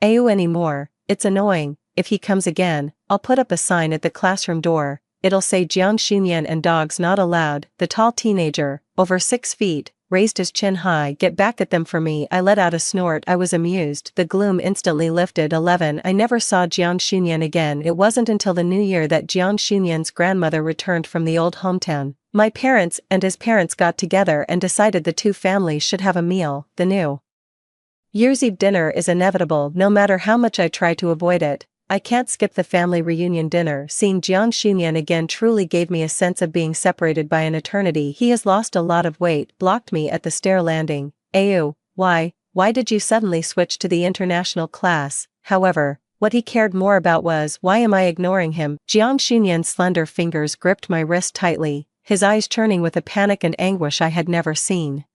AU anymore. It's annoying. If he comes again, I'll put up a sign at the classroom door. It'll say Jiang Xunyan and dogs not allowed. The tall teenager, over 6 feet, raised his chin high. Get back at them for me. I let out a snort. I was amused. The gloom instantly lifted. 11. I never saw Jiang Xunyan again. It wasn't until the new year that Jiang Xunyan's grandmother returned from the old hometown. My parents and his parents got together and decided the two families should have a meal. The New Year's Eve dinner is inevitable no matter how much I try to avoid it. I can't skip the family reunion dinner. Seeing Jiang Xunyan again truly gave me a sense of being separated by an eternity. He has lost a lot of weight. Blocked me at the stair landing. Ayu, why did you suddenly switch to the international class? However, what he cared more about was, why am I ignoring him? Jiang Xunyan's slender fingers gripped my wrist tightly, his eyes churning with a panic and anguish I had never seen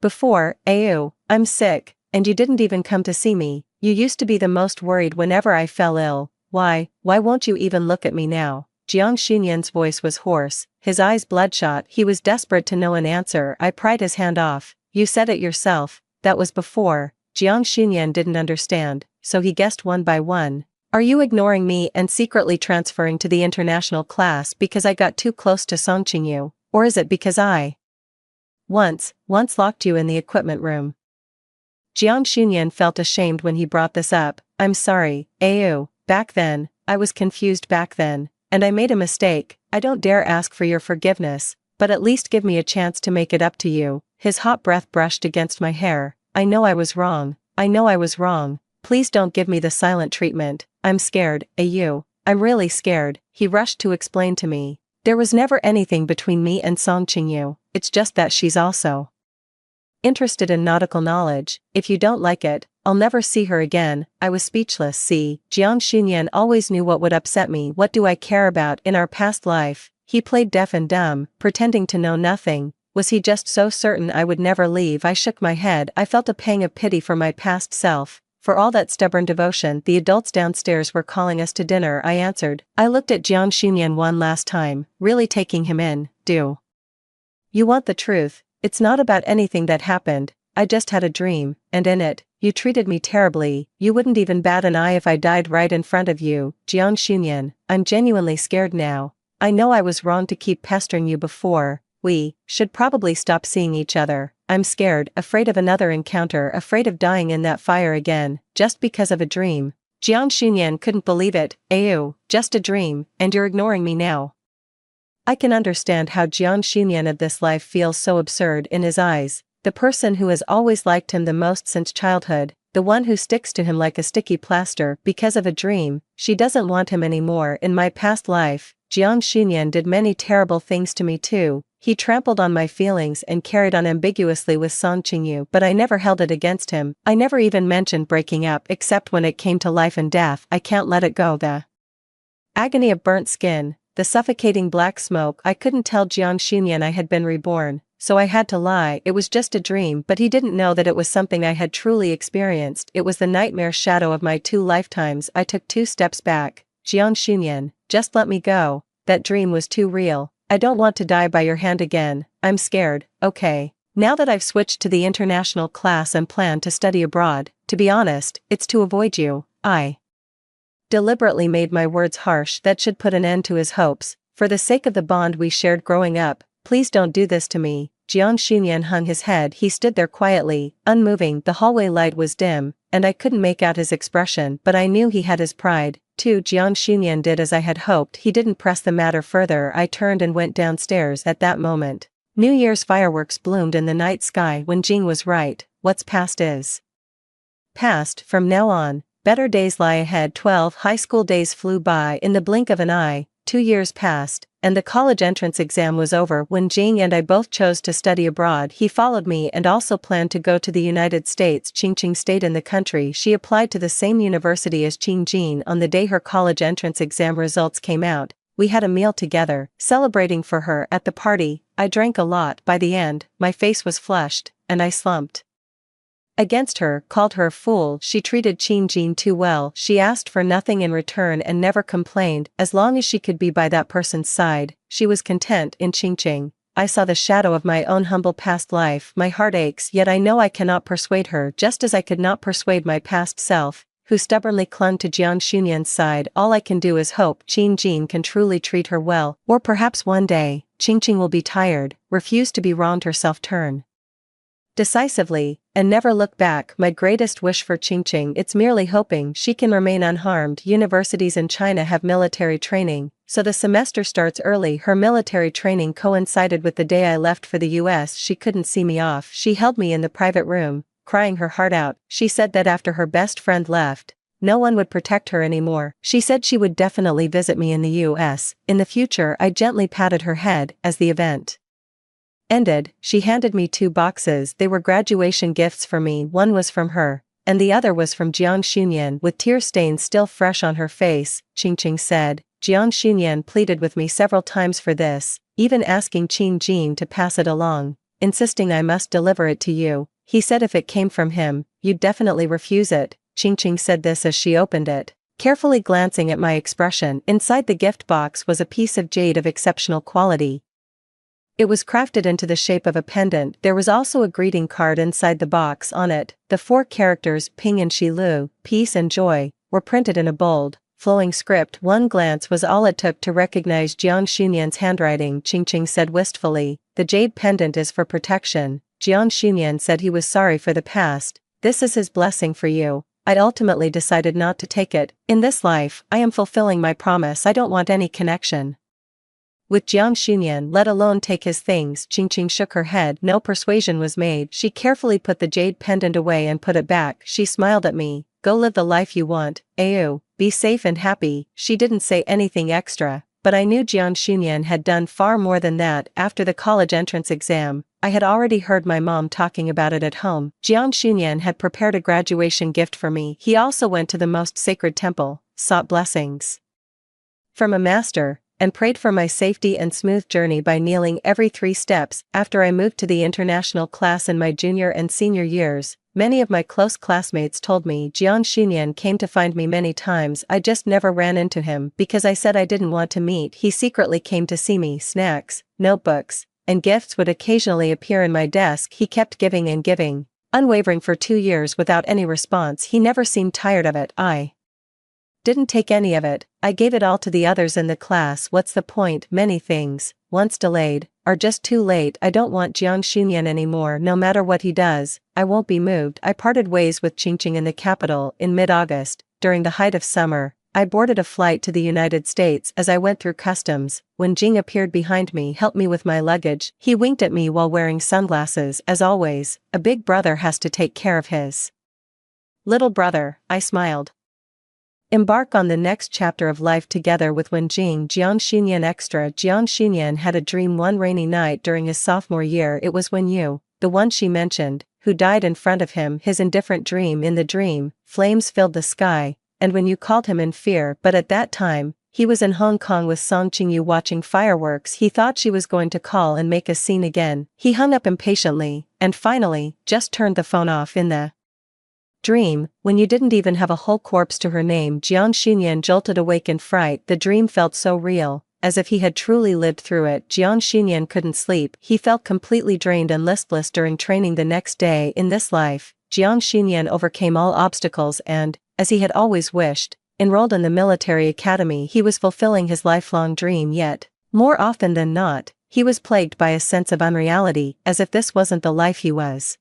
before. Ayu, I'm sick, and you didn't even come to see me. You used to be the most worried whenever I fell ill. Why won't you even look at me now? Jiang Xunyan's voice was hoarse, his eyes bloodshot. He was desperate to know an answer. I pried his hand off. You said it yourself. That was before. Jiang Xunyan didn't understand, so he guessed one by one. Are you ignoring me and secretly transferring to the international class because I got too close to Song Qingyu? Or is it because I once locked you in the equipment room? Jiang Xunyan felt ashamed when he brought this up. I'm sorry, Ayu. Back then, I was confused back then, and I made a mistake. I don't dare ask for your forgiveness, but at least give me a chance to make it up to you. His hot breath brushed against my hair. I know I was wrong. Please don't give me the silent treatment. I'm scared, Ayu. I'm really scared. He rushed to explain to me. There was never anything between me and Song Qingyu. It's just that she's also interested in nautical knowledge. If you don't like it, I'll never see her again. I was speechless. See, Jiang Xunyan always knew what would upset me. What do I care about in our past life? He played deaf and dumb, pretending to know nothing. Was he just so certain I would never leave? I shook my head. I felt a pang of pity for my past self. For all that stubborn devotion, the adults downstairs were calling us to dinner. I answered. I looked at Jiang Xunyan one last time, really taking him in. Do you want the truth? It's not about anything that happened. I just had a dream, and in it, you treated me terribly. You wouldn't even bat an eye if I died right in front of you. Jiang Xunyan, I'm genuinely scared now. I know I was wrong to keep pestering you before. We should probably stop seeing each other. I'm scared, afraid of another encounter, afraid of dying in that fire again, just because of a dream. Jiang Xunyan couldn't believe it. Ayu, just a dream, and you're ignoring me now. I can understand how Jiang Xunyan of this life feels so absurd in his eyes. The person who has always liked him the most since childhood, the one who sticks to him like a sticky plaster because of a dream, she doesn't want him anymore. In my past life, Jiang Xunyan did many terrible things to me too. He trampled on my feelings and carried on ambiguously with Song Qingyu, but I never held it against him. I never even mentioned breaking up except when it came to life and death. I can't let it go. The agony of burnt skin, the suffocating black smoke. I couldn't tell Jiang Xunyan I had been reborn, so I had to lie. It was just a dream, but he didn't know that it was something I had truly experienced. It was the nightmare shadow of my 2 lifetimes. I took 2 steps back, Jiang Xunyan, just let me go. That dream was too real. I don't want to die by your hand again. I'm scared, okay. Now that I've switched to the international class and plan to study abroad, to be honest, it's to avoid you. I deliberately made my words harsh that should put an end to his hopes. For the sake of the bond we shared growing up, please don't do this to me. Jiang Xunyan hung his head. He stood there quietly, unmoving. The hallway light was dim, and I couldn't make out his expression, but I knew he had his pride, too. Jiang Xunyan did as I had hoped. He didn't press the matter further. I turned and went downstairs. At that moment, New Year's fireworks bloomed in the night sky. When Jing was right, what's past is past. From now on, better days lie ahead. 12 high school days flew by in the blink of an eye. 2 years passed, and the college entrance exam was over when Jing and I both chose to study abroad. He followed me and also planned to go to the United States. Qingqing stayed in the country. She applied to the same university as Qingjin. On the day her college entrance exam results came out, we had a meal together, celebrating for her. At the party, I drank a lot. By the end, my face was flushed, and I slumped against her, called her a fool. She treated Qingjin too well. She asked for nothing in return and never complained. As long as she could be by that person's side, she was content. In Qingqing, I saw the shadow of my own humble past life. My heart aches, yet I know I cannot persuade her, just as I could not persuade my past self, who stubbornly clung to Jiang Xunyan's side. All I can do is hope Qingjin can truly treat her well, or perhaps one day, Qingqing will be tired, refuse to be wronged herself, turn decisively, and never look back. My greatest wish for Qingqing, it's merely hoping she can remain unharmed. Universities in China have military training, so the semester starts early. Her military training coincided with the day I left for the US. She couldn't see me off. She held me in the private room, crying her heart out. She said that after her best friend left, no one would protect her anymore. She said she would definitely visit me in the US in the future. I gently patted her head. As the event ended, she handed me 2 boxes. They were graduation gifts for me. One was from her, and the other was from Jiang Xunyan. With tear stains still fresh on her face, Qingqing said, Jiang Xunyan pleaded with me several times for this, even asking Qingjin to pass it along, insisting I must deliver it to you. He said if it came from him, you'd definitely refuse it. Qingqing said this as she opened it, carefully glancing at my expression. Inside the gift box was a piece of jade of exceptional quality. It was crafted into the shape of a pendant. There was also a greeting card inside the box. On it, the 4 characters Ping and Shilu, peace and joy, were printed in a bold, flowing script. One glance was all it took to recognize Jiang Xunyan's handwriting. Qingqing said wistfully, the jade pendant is for protection. Jiang Xunyan said he was sorry for the past. This is his blessing for you. I'd ultimately decided not to take it. In this life, I am fulfilling my promise. I don't want any connection with Jiang Xunyan, let alone take his things. Qingqing shook her head. No persuasion was made. She carefully put the jade pendant away and put it back. She smiled at me. Go live the life you want, Ayu. Be safe and happy. She didn't say anything extra, but I knew Jiang Xunyan had done far more than that. After the college entrance exam, I had already heard my mom talking about it at home. Jiang Xunyan had prepared a graduation gift for me. He also went to the most sacred temple, sought blessings from a master, and prayed for my safety and smooth journey by kneeling every 3 steps. After I moved to the international class in my junior and senior years, many of my close classmates told me Jiang Xunyan came to find me many times. I just never ran into him because I said I didn't want to meet. He secretly came to see me. Snacks, notebooks, and gifts would occasionally appear in my desk. He kept giving and giving, unwavering for 2 years without any response. He never seemed tired of it. I didn't take any of it. I gave it all to the others in the class. What's the point? Many things, once delayed, are just too late. I don't want Jiang Xunyan anymore. No matter what he does, I won't be moved. I parted ways with Qingqing in the capital in mid-August. During the height of summer, I boarded a flight to the United States. As I went through customs, when Jing appeared behind me, helped me with my luggage. He winked at me while wearing sunglasses. As always, a big brother has to take care of his little brother. I smiled. Embark on the next chapter of life together with Wenjing. Jiang Xunyan Extra. Jiang Xunyan had a dream one rainy night during his sophomore year. It was when you, the one she mentioned, who died in front of him. His indifferent dream. In the dream, flames filled the sky, and when you called him in fear. But at that time, he was in Hong Kong with Song Qingyu watching fireworks. He thought she was going to call and make a scene again. He hung up impatiently, and finally, just turned the phone off. In the Dream, when you didn't even have a whole corpse to her name. Jiang Xinyan jolted awake in fright. The dream felt so real, as if he had truly lived through it. Jiang Xinyan couldn't sleep. He felt completely drained and listless during training the next day. In this life, Jiang Xinyan overcame all obstacles and, as he had always wished, enrolled in the military academy. He was fulfilling his lifelong dream, yet, more often than not, he was plagued by a sense of unreality, as if this wasn't the life he was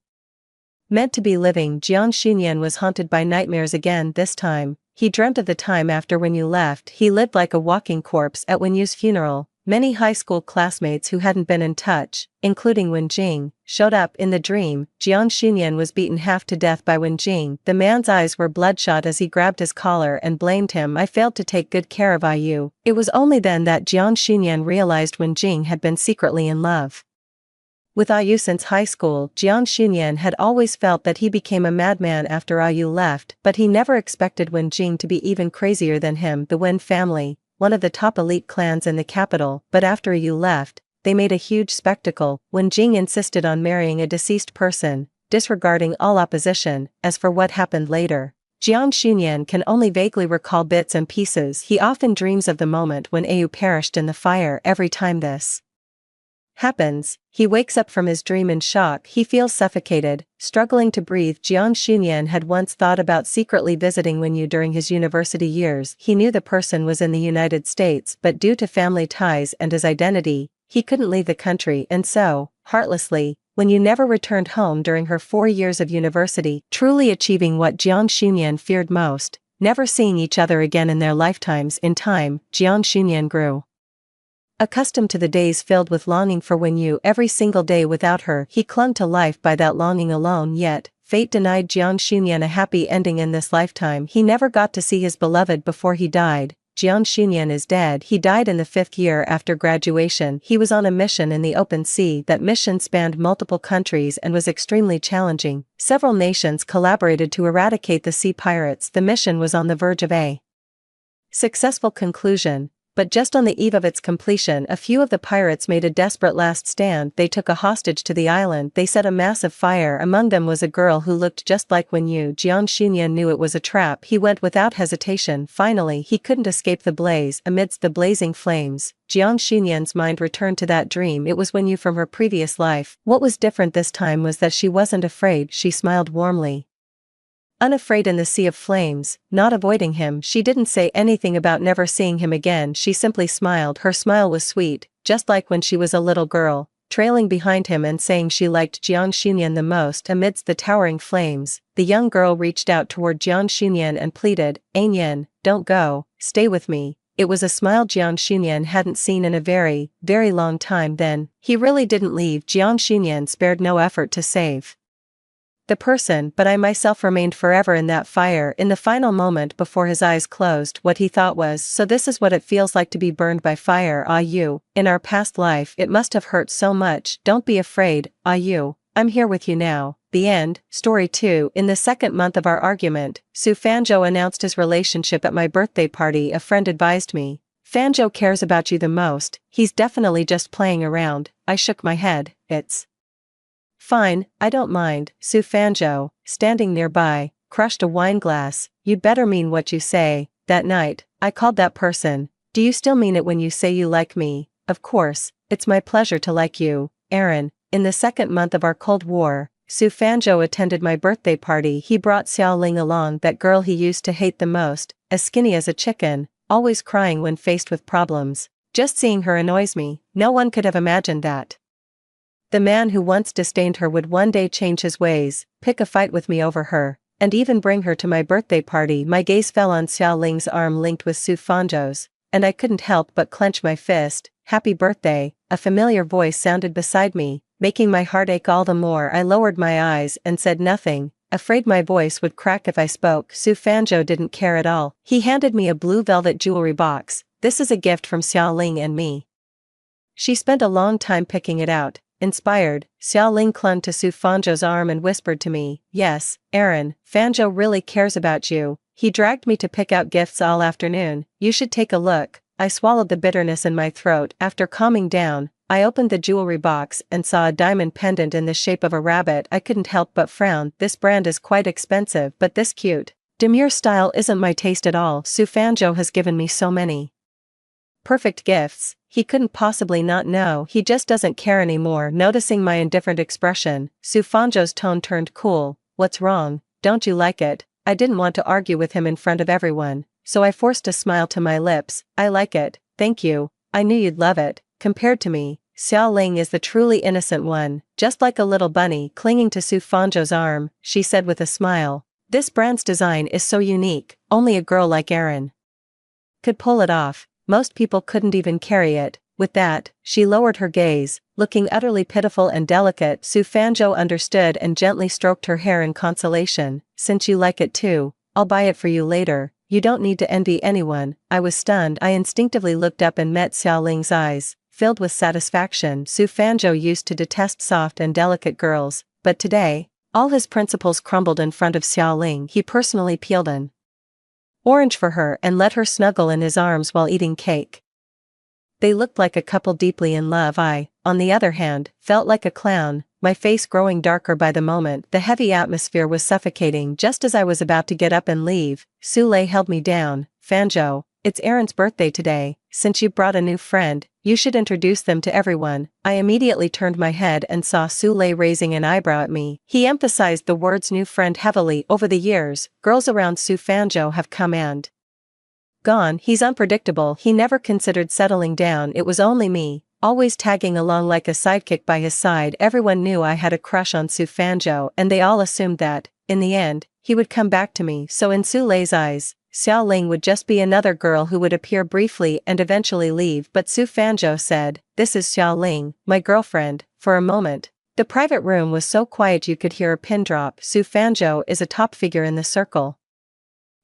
meant to be living. Jiang Xinyan was haunted by nightmares again. This time, he dreamt of the time after Wen Yu left. He lived like a walking corpse at Wen Yu's funeral. Many high school classmates who hadn't been in touch, including Wen Jing, showed up. In the dream, Jiang Xinyan was beaten half to death by Wen Jing. The man's eyes were bloodshot as he grabbed his collar and blamed him. I failed to take good care of IU. It was only then that Jiang Xinyan realized Wen Jing had been secretly in love with IU since high school. Jiang Xinyan had always felt that he became a madman after IU left, but he never expected Wen Jing to be even crazier than him. The Wen family, one of the top elite clans in the capital, but after IU left, they made a huge spectacle. Wen Jing insisted on marrying a deceased person, disregarding all opposition. As for what happened later, Jiang Xinyan can only vaguely recall bits and pieces. He often dreams of the moment when IU perished in the fire. Every time this happens, he wakes up from his dream in shock. He feels suffocated, struggling to breathe. Jiang Xinyan had once thought about secretly visiting Wen Yu during his university years. He knew the person was in the United States, but due to family ties and his identity, he couldn't leave the country, and so, heartlessly, Wen Yu never returned home during her 4 years of university, truly achieving what Jiang Xinyan feared most, never seeing each other again in their lifetimes. In time, Jiang Xinyan grew accustomed to the days filled with longing for Wen Yu. Every single day without her, he clung to life by that longing alone. Yet, fate denied Jiang Xinyan a happy ending in this lifetime. He never got to see his beloved before he died. Jiang Xinyan is dead. He died in the 5th year after graduation. He was on a mission in the open sea. That mission spanned multiple countries and was extremely challenging. Several nations collaborated to eradicate the sea pirates. The mission was on the verge of a successful conclusion. But just on the eve of its completion, a few of the pirates made a desperate last stand. They took a hostage to the island. They set a massive fire. Among them was a girl who looked just like Wen Yu. Jiang Xinyan knew it was a trap. He went without hesitation. Finally, he couldn't escape the blaze. Amidst the blazing flames, Jiang Xinyan's mind returned to that dream. It was Wen Yu from her previous life. What was different this time was that she wasn't afraid. She smiled warmly. Unafraid in the sea of flames, not avoiding him. She didn't say anything about never seeing him again. She simply smiled. Her smile was sweet, just like when she was a little girl, trailing behind him and saying she liked Jiang Xinyan the most. Amidst the towering flames, the young girl reached out toward Jiang Xinyan and pleaded, "Ainyan, don't go, stay with me." It was a smile Jiang Xinyan hadn't seen in a very, very long time. Then, he really didn't leave. Jiang Xinyan spared no effort to save the person, but I myself remained forever in that fire. In the final moment before his eyes closed, what he thought was, so this is what it feels like to be burned by fire. You, in our past life, it must have hurt so much. Don't be afraid, you, I'm here with you now. The end. Story 2. In the 2nd month of our argument, Su Fanzhou announced his relationship at my birthday party. A friend advised me, "Fanzhou cares about you the most, he's definitely just playing around." I shook my head. "It's fine, I don't mind." Su Fanzhou, standing nearby, crushed a wine glass. "You'd better mean what you say." That night, I called that person. "Do you still mean it when you say you like me?" "Of course, it's my pleasure to like you, Aaron." In the 2nd month of our Cold War, Su Fanzhou attended my birthday party. He brought Xiao Ling along, that girl he used to hate the most, as skinny as a chicken, always crying when faced with problems. Just seeing her annoys me. No one could have imagined that the man who once disdained her would one day change his ways, pick a fight with me over her, and even bring her to my birthday party. My gaze fell on Xiao Ling's arm linked with Su Fanzhou's, and I couldn't help but clench my fist. "Happy birthday," a familiar voice sounded beside me, making my heart ache all the more. I lowered my eyes and said nothing, afraid my voice would crack if I spoke. Su Fanzhou didn't care at all. He handed me a blue velvet jewelry box. "This is a gift from Xiao Ling and me." She spent a long time picking it out. Inspired, Xiao Ling clung to Su Fanzhou's arm and whispered to me, "Yes, Aaron, Fanzhou really cares about you. He dragged me to pick out gifts all afternoon. You should take a look." I swallowed the bitterness in my throat. After calming down, I opened the jewelry box and saw a diamond pendant in the shape of a rabbit. I couldn't help but frown. This brand is quite expensive, but this cute, demure style isn't my taste at all. Su Fanzhou has given me so many perfect gifts, he couldn't possibly not know. He just doesn't care anymore. Noticing my indifferent expression, Su Fanzhou's tone turned cool. What's wrong? Don't you like it? I didn't want to argue with him in front of everyone, so I forced a smile to my lips. I like it, thank you. I knew you'd love it. Compared to me, Xiao Ling is the truly innocent one, just like a little bunny clinging to Su Fanzhou's arm, she said with a smile. This brand's design is so unique, only a girl like Erin could pull it off. Most people couldn't even carry it. With that, she lowered her gaze, looking utterly pitiful and delicate. Su Fanzhou understood and gently stroked her hair in consolation. Since you like it too, I'll buy it for you later. You don't need to envy anyone. I was stunned. I instinctively looked up and met Xiao Ling's eyes, filled with satisfaction. Su Fanzhou used to detest soft and delicate girls, but today, all his principles crumbled in front of Xiao Ling. He personally peeled an orange for her and let her snuggle in his arms while eating cake. They looked like a couple deeply in love. I, on the other hand, felt like a clown, my face growing darker by the moment. The heavy atmosphere was suffocating. Just as I was about to get up and leave, Su Lei held me down. Fanzhou, it's Erin's birthday today. Since you brought a new friend, you should introduce them to everyone. I immediately turned my head and saw Su Lei raising an eyebrow at me. He emphasized the words new friend heavily. Over the years, girls around Su Fanzhou have come and gone. He's unpredictable. He never considered settling down. It was only me, always tagging along like a sidekick by his side. Everyone knew I had a crush on Su Fanzhou, and they all assumed that, in the end, he would come back to me. So in Su Lei's eyes, Xiao Ling would just be another girl who would appear briefly and eventually leave. But Su Fanzhou said, "This is Xiao Ling, my girlfriend." For a moment, the private room was so quiet you could hear a pin drop. Su Fanzhou is a top figure in the circle.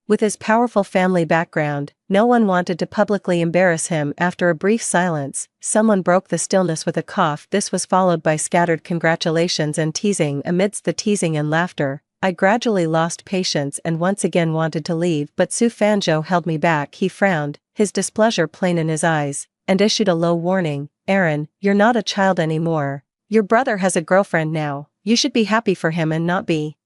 With his powerful family background, no one wanted to publicly embarrass him. After a brief silence, someone broke the stillness with a cough. This was followed by scattered congratulations and teasing. Amidst the teasing and laughter, I gradually lost patience and once again wanted to leave, but Su Fanzhou held me back. He frowned, his displeasure plain in his eyes, and issued a low warning. "Erin, you're not a child anymore. Your brother has a girlfriend now. You should be happy for him and not be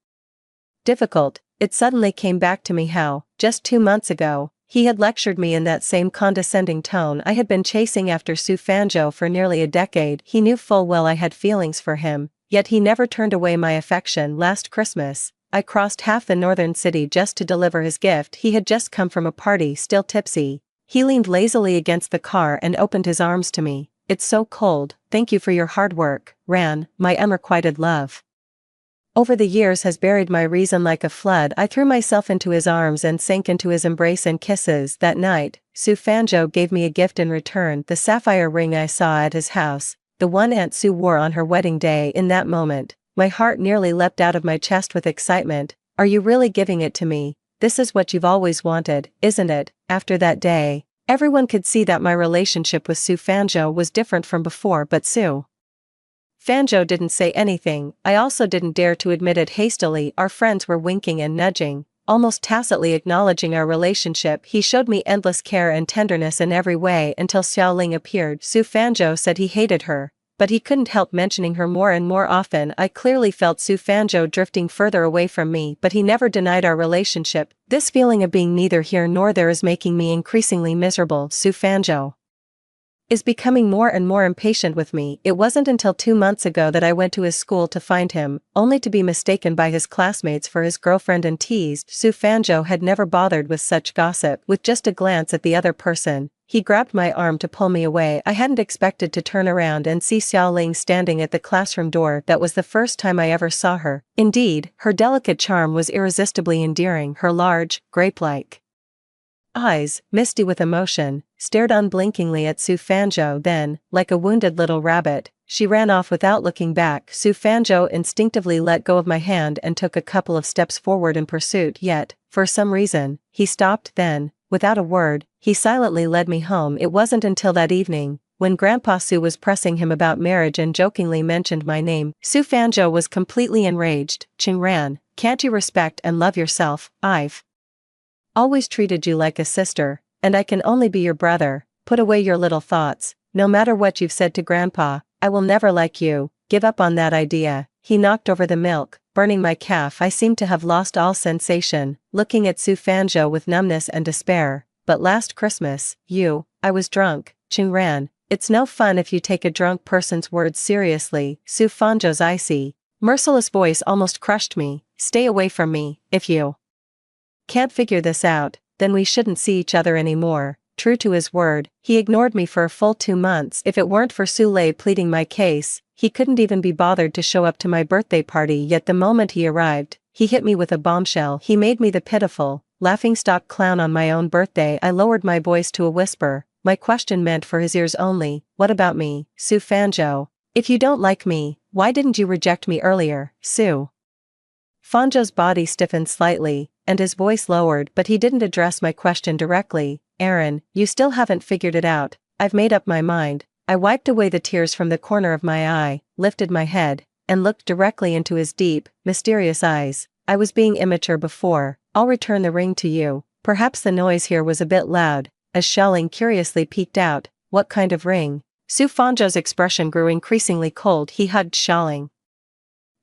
difficult." It suddenly came back to me how, just 2 months ago, he had lectured me in that same condescending tone. I had been chasing after Su Fanzhou for nearly a decade. He knew full well I had feelings for him, yet he never turned away my affection. Last Christmas, I crossed half the northern city just to deliver his gift. He had just come from a party, still tipsy. He leaned lazily against the car and opened his arms to me. "It's so cold. Thank you for your hard work, Ran. My unrequited love over the years has buried my reason like a flood." I threw myself into his arms and sank into his embrace and kisses. That night, Su Fanzhou gave me a gift in return, the sapphire ring I saw at his house, the one Aunt Su wore on her wedding day. In that moment, my heart nearly leapt out of my chest with excitement. "Are you really giving it to me? This is what you've always wanted, isn't it?" After that day, everyone could see that my relationship with Su Fanzhou was different from before, but Su Fanzhou didn't say anything. I also didn't dare to admit it hastily. Our friends were winking and nudging, almost tacitly acknowledging our relationship. He showed me endless care and tenderness in every way until Xiao Ling appeared. Su Fanzhou said he hated her, but he couldn't help mentioning her more and more often. I clearly felt Su Fanzhou drifting further away from me, but he never denied our relationship. This feeling of being neither here nor there is making me increasingly miserable. Su Fanzhou is becoming more and more impatient with me. It wasn't until 2 months ago that I went to his school to find him, only to be mistaken by his classmates for his girlfriend and teased. Su Fanzhou had never bothered with such gossip. With just a glance at the other person, he grabbed my arm to pull me away. I hadn't expected to turn around and see Xiao Ling standing at the classroom door. That was the first time I ever saw her. Indeed, her delicate charm was irresistibly endearing. Her large, grape-like eyes, misty with emotion, stared unblinkingly at Su Fanzhou. Then, like a wounded little rabbit, she ran off without looking back. Su Fanzhou instinctively let go of my hand and took a couple of steps forward in pursuit. Yet, for some reason, he stopped. Then, without a word, he silently led me home. It wasn't until that evening, when Grandpa Su was pressing him about marriage and jokingly mentioned my name. Su Fanzhou was completely enraged. "Qing Ran, can't you respect and love yourself? I've always treated you like a sister, and I can only be your brother. Put away your little thoughts. no matter what you've said to Grandpa, I will never like you, give up on that idea. He knocked over the milk, burning my calf. I seemed to have lost all sensation, looking at Su Fanzhou with numbness and despair. But last Christmas, I was drunk, Chung ran. It's no fun if you take a drunk person's words seriously. Su Fanzhou's icy, merciless voice almost crushed me. Stay away from me, if you can't figure this out, then we shouldn't see each other anymore. True to his word, he ignored me for a full 2 months. If it weren't for Su Lei pleading my case, he couldn't even be bothered to show up to my birthday party. Yet the moment he arrived, he hit me with a bombshell. He made me the pitiful, laughingstock clown on my own birthday. I lowered my voice to a whisper, my question meant for his ears only. What about me, Su Fanzhou? If you don't like me, why didn't you reject me earlier, Su? Fanzhou's body stiffened slightly, and his voice lowered, but he didn't address my question directly. Aaron, you still haven't figured it out. I've made up my mind. I wiped away the tears from the corner of my eye, lifted my head, and looked directly into his deep, mysterious eyes. I was being immature before. I'll return the ring to you. Perhaps the noise here was a bit loud, as Xiaoling curiously peeked out. What kind of ring? Su Fanzhou's expression grew increasingly cold. He hugged Xiaoling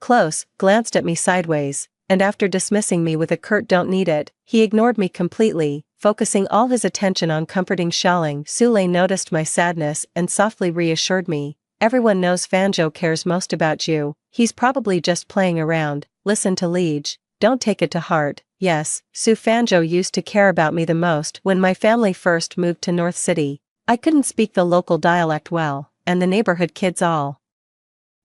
close, glanced at me sideways, and after dismissing me with a curt "don't need it," he ignored me completely, focusing all his attention on comforting Xiaoling. Su Lei noticed my sadness and softly reassured me. Everyone knows Fanzhou cares most about you. He's probably just playing around. Listen to Liege. Don't take it to heart. Yes, Su Fanzhou used to care about me the most. When my family first moved to North City, I couldn't speak the local dialect well, and the neighborhood kids all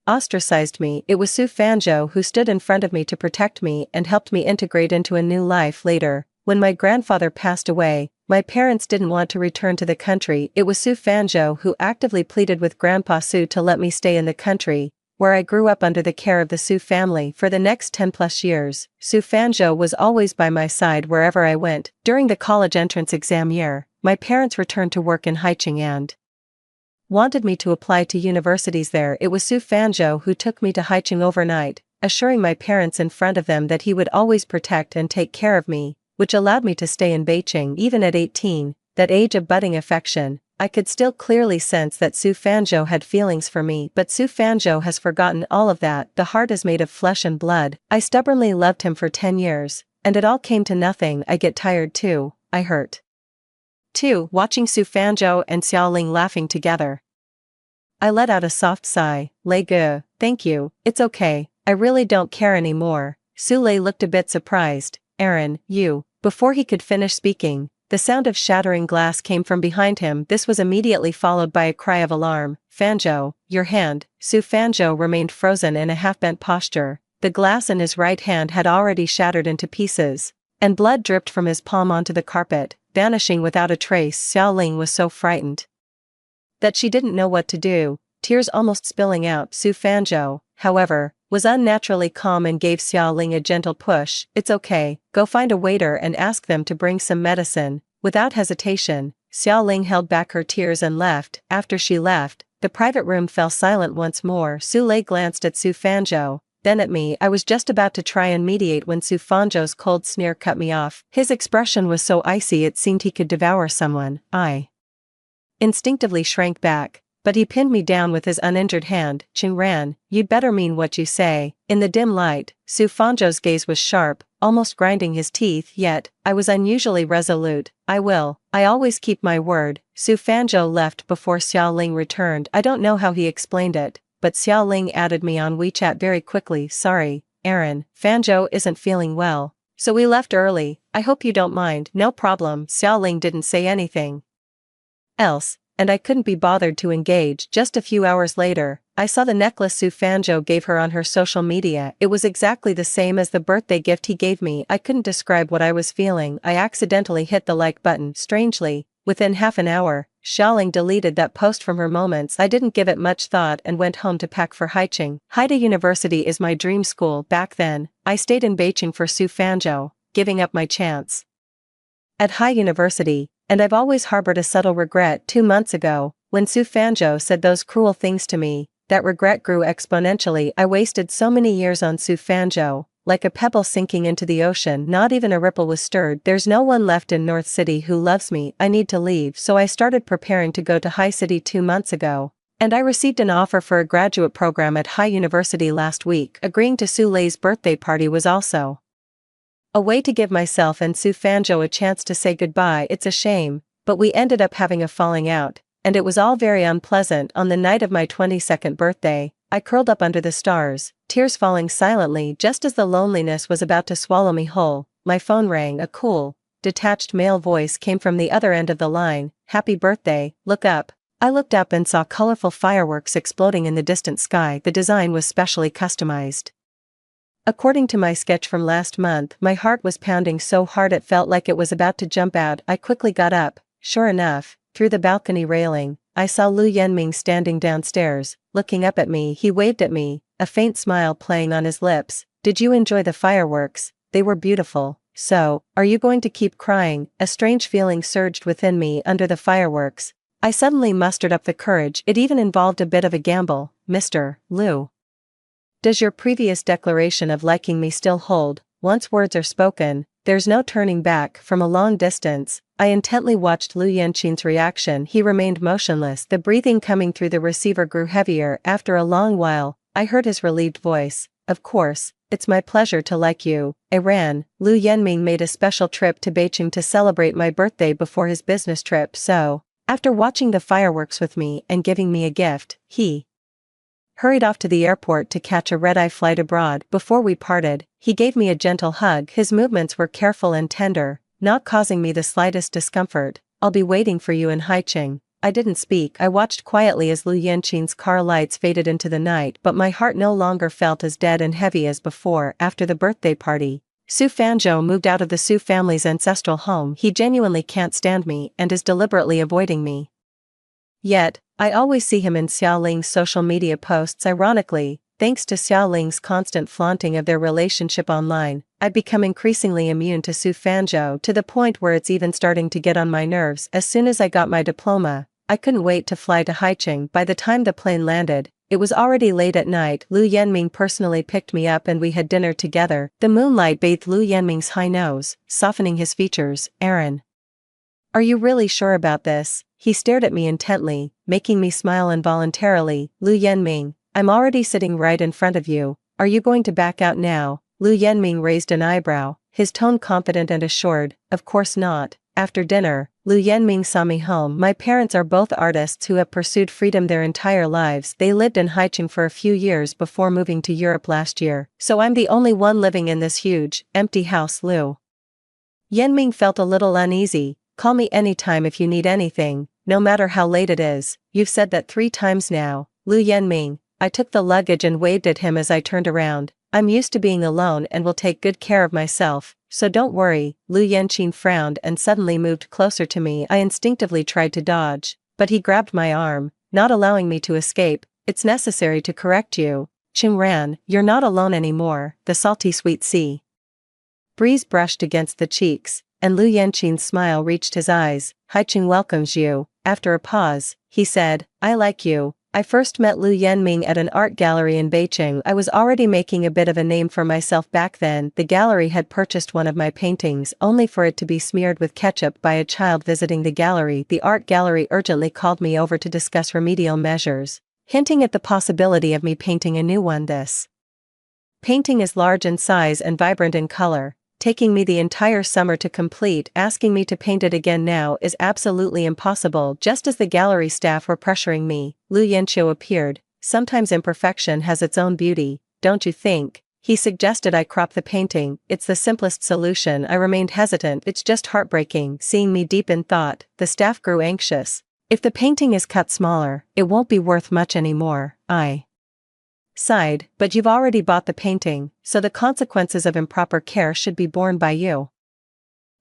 ostracized me. It was Su Fanzhou who stood in front of me to protect me and helped me integrate into a new life later. When my grandfather passed away, my parents didn't want to return to the country. It was Su Fanzhou who actively pleaded with Grandpa Su to let me stay in the country, where I grew up under the care of the Su family for the next 10+ years. Su Fanzhou was always by my side wherever I went. During the college entrance exam year, my parents returned to work in Haicheng and wanted me to apply to universities there. It was Su Fanzhou who took me to Haicheng overnight, assuring my parents in front of them that he would always protect and take care of me, which allowed me to stay in Beijing even at 18, that age of budding affection. I could still clearly sense that Su Fanzhou had feelings for me, but Su Fanzhou has forgotten all of that. The heart is made of flesh and blood. I stubbornly loved him for 10 years, and it all came to nothing. I get tired too. I hurt too, watching Su Fanzhou and Xiaoling laughing together. I let out a soft sigh. Lei Gu, thank you, it's okay, I really don't care anymore. Su Lei looked a bit surprised. Aaron, you. Before he could finish speaking, the sound of shattering glass came from behind him. This was immediately followed by a cry of alarm. Fanzhou, your hand. Su Fanzhou remained frozen in a half-bent posture. The glass in his right hand had already shattered into pieces, and blood dripped from his palm onto the carpet, vanishing without a trace. Xiaoling was so frightened that she didn't know what to do, tears almost spilling out. Su Fanzhou, however, was unnaturally calm and gave Xiaoling a gentle push. It's okay, go find a waiter and ask them to bring some medicine. Without hesitation, Xiaoling held back her tears and left. After she left, the private room fell silent once more. Su Lei glanced at Su Fanzhou, then at me. I was just about to try and mediate when Su Fanzhou's cold sneer cut me off. His expression was so icy it seemed he could devour someone. I instinctively shrank back, but he pinned me down with his uninjured hand. Chung ran, you'd better mean what you say. In the dim light, Su Fanzhou's gaze was sharp, almost grinding his teeth, yet I was unusually resolute. I will. I always keep my word. Su Fanzhou left before Xiaoling returned. I don't know how he explained it, but Xiaoling added me on WeChat very quickly. Sorry, Aaron, Fanzhou isn't feeling well, so we left early. I hope you don't mind. No problem. Xiaoling didn't say anything else, and I couldn't be bothered to engage. Just a few hours later, I saw the necklace Su Fanzhou gave her on her social media. It was exactly the same as the birthday gift he gave me. I couldn't describe what I was feeling. I accidentally hit the like button. Strangely, within half an hour, Xiaoling deleted that post from her moments. I didn't give it much thought and went home to pack for Haicheng. Haida University is my dream school. Back then, I stayed in Beijing for Su Fanzhou, giving up my chance at Hai University, and I've always harbored a subtle regret. 2 months ago, when Su Fanzhou said those cruel things to me, that regret grew exponentially. I wasted so many years on Su Fanzhou, like a pebble sinking into the ocean. Not even a ripple was stirred. There's no one left in North City who loves me. I need to leave, so I started preparing to go to High City 2 months ago. And I received an offer for a graduate program at High University last week. Agreeing to Su Lei's birthday party was also a way to give myself and Su Fanjo a chance to say goodbye. It's a shame, but we ended up having a falling out, and it was all very unpleasant. On the night of my 22nd birthday, I curled up under the stars, tears falling silently just as the loneliness was about to swallow me whole. My phone rang. A cool, detached male voice came from the other end of the line. Happy birthday, look up. I looked up and saw colorful fireworks exploding in the distant sky. The design was specially customized according to my sketch from last month. My heart was pounding so hard it felt like it was about to jump out. I quickly got up. Sure enough, through the balcony railing, I saw Lu Yenming standing downstairs, looking up at me. He waved at me, a faint smile playing on his lips. Did you enjoy the fireworks? They were beautiful. So, are you going to keep crying? A strange feeling surged within me under the fireworks. I suddenly mustered up the courage. It even involved a bit of a gamble. Mr. Lu, does your previous declaration of liking me still hold? Once words are spoken, there's no turning back. From a long distance, I intently watched Lu Yanqin's reaction. He remained motionless. The breathing coming through the receiver grew heavier. After a long while, I heard his relieved voice. Of course, it's my pleasure to like you. Iran. Lu Yenming made a special trip to Beijing to celebrate my birthday before his business trip, so, after watching the fireworks with me and giving me a gift, he hurried off to the airport to catch a red-eye flight abroad. Before we parted, he gave me a gentle hug. His movements were careful and tender, not causing me the slightest discomfort. I'll be waiting for you in Haicheng. I didn't speak. I watched quietly as Lu Yanqin's car lights faded into the night, but my heart no longer felt as dead and heavy as before. After the birthday party, Su Fanjo moved out of the Su family's ancestral home. He genuinely can't stand me and is deliberately avoiding me. Yet, I always see him in Xiaoling's social media posts. Ironically, thanks to Xiaoling's constant flaunting of their relationship online, I've become increasingly immune to Su Fanjo, to the point where it's even starting to get on my nerves. As soon as I got my diploma, I couldn't wait to fly to Haicheng. By the time the plane landed, it was already late at night. Lu Yenming personally picked me up and we had dinner together. The moonlight bathed Lu Yenming's high nose, softening his features. Aaron, are you really sure about this? He stared at me intently, making me smile involuntarily. Lu Yenming, I'm already sitting right in front of you. Are you going to back out now? Lu Yenming raised an eyebrow, his tone confident and assured. Of course not. After dinner, Lu Yenming saw me home. My parents are both artists who have pursued freedom their entire lives. They lived in Haicheng for a few years before moving to Europe last year, so I'm the only one living in this huge, empty house. Lu Yenming felt a little uneasy. Call me anytime if you need anything, no matter how late it is. You've said that 3 times now. Lu Yenming, I took the luggage and waved at him as I turned around. I'm used to being alone and will take good care of myself, so don't worry. Lu Yanqin frowned and suddenly moved closer to me. I instinctively tried to dodge, but he grabbed my arm, not allowing me to escape. It's necessary to correct you. Qingran, you're not alone anymore. The salty sweet sea breeze brushed against the cheeks, and Lu Yanqin's smile reached his eyes. Haicheng welcomes you. After a pause, he said, I like you. I first met Lu Yenming at an art gallery in Beijing. I was already making a bit of a name for myself back then. The gallery had purchased one of my paintings only for it to be smeared with ketchup by a child visiting the gallery. The art gallery urgently called me over to discuss remedial measures, hinting at the possibility of me painting a new one. This painting is large in size and vibrant in color, taking me the entire summer to complete. Asking me to paint it again now is absolutely impossible. Just as the gallery staff were pressuring me, Lu Yanqiu appeared. Sometimes imperfection has its own beauty, don't you think? He suggested I crop the painting. It's the simplest solution. I remained hesitant. It's just heartbreaking. Seeing me deep in thought, the staff grew anxious. If the painting is cut smaller, it won't be worth much anymore. I sighed. But you've already bought the painting, so the consequences of improper care should be borne by you.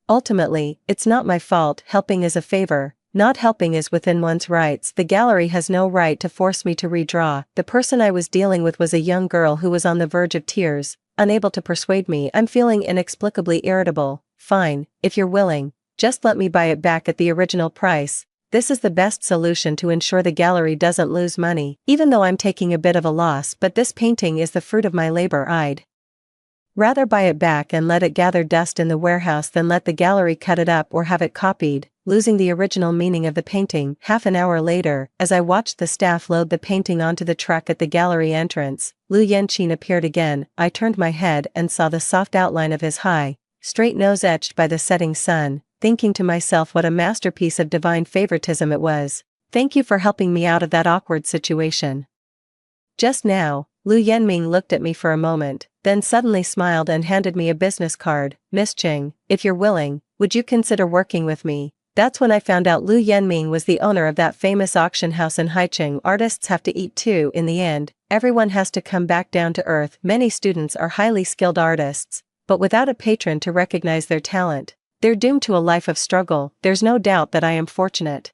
Ultimately, it's not my fault. Helping is a favor, not helping is within one's rights. The gallery has no right to force me to redraw. The person I was dealing with was a young girl who was on the verge of tears, unable to persuade me. I'm feeling inexplicably irritable. Fine, if you're willing, just let me buy it back at the original price. This is the best solution to ensure the gallery doesn't lose money, even though I'm taking a bit of a loss. But this painting is the fruit of my labor. I'd Rather buy it back and let it gather dust in the warehouse than let the gallery cut it up or have it copied, losing the original meaning of the painting. Half an hour later, as I watched the staff load the painting onto the truck at the gallery entrance, Lu Yanqing appeared again. I turned my head and saw the soft outline of his high, straight nose etched by the setting sun, thinking to myself what a masterpiece of divine favoritism it was. Thank you for helping me out of that awkward situation. Just now, Lu Yanming looked at me for a moment, then suddenly smiled and handed me a business card. Miss Ching, if you're willing, would you consider working with me? That's when I found out Lu Yanming was the owner of that famous auction house in Haicheng. Artists have to eat too in the end, everyone has to come back down to earth. Many students are highly skilled artists, but without a patron to recognize their talent, they're doomed to a life of struggle. There's no doubt that I am fortunate.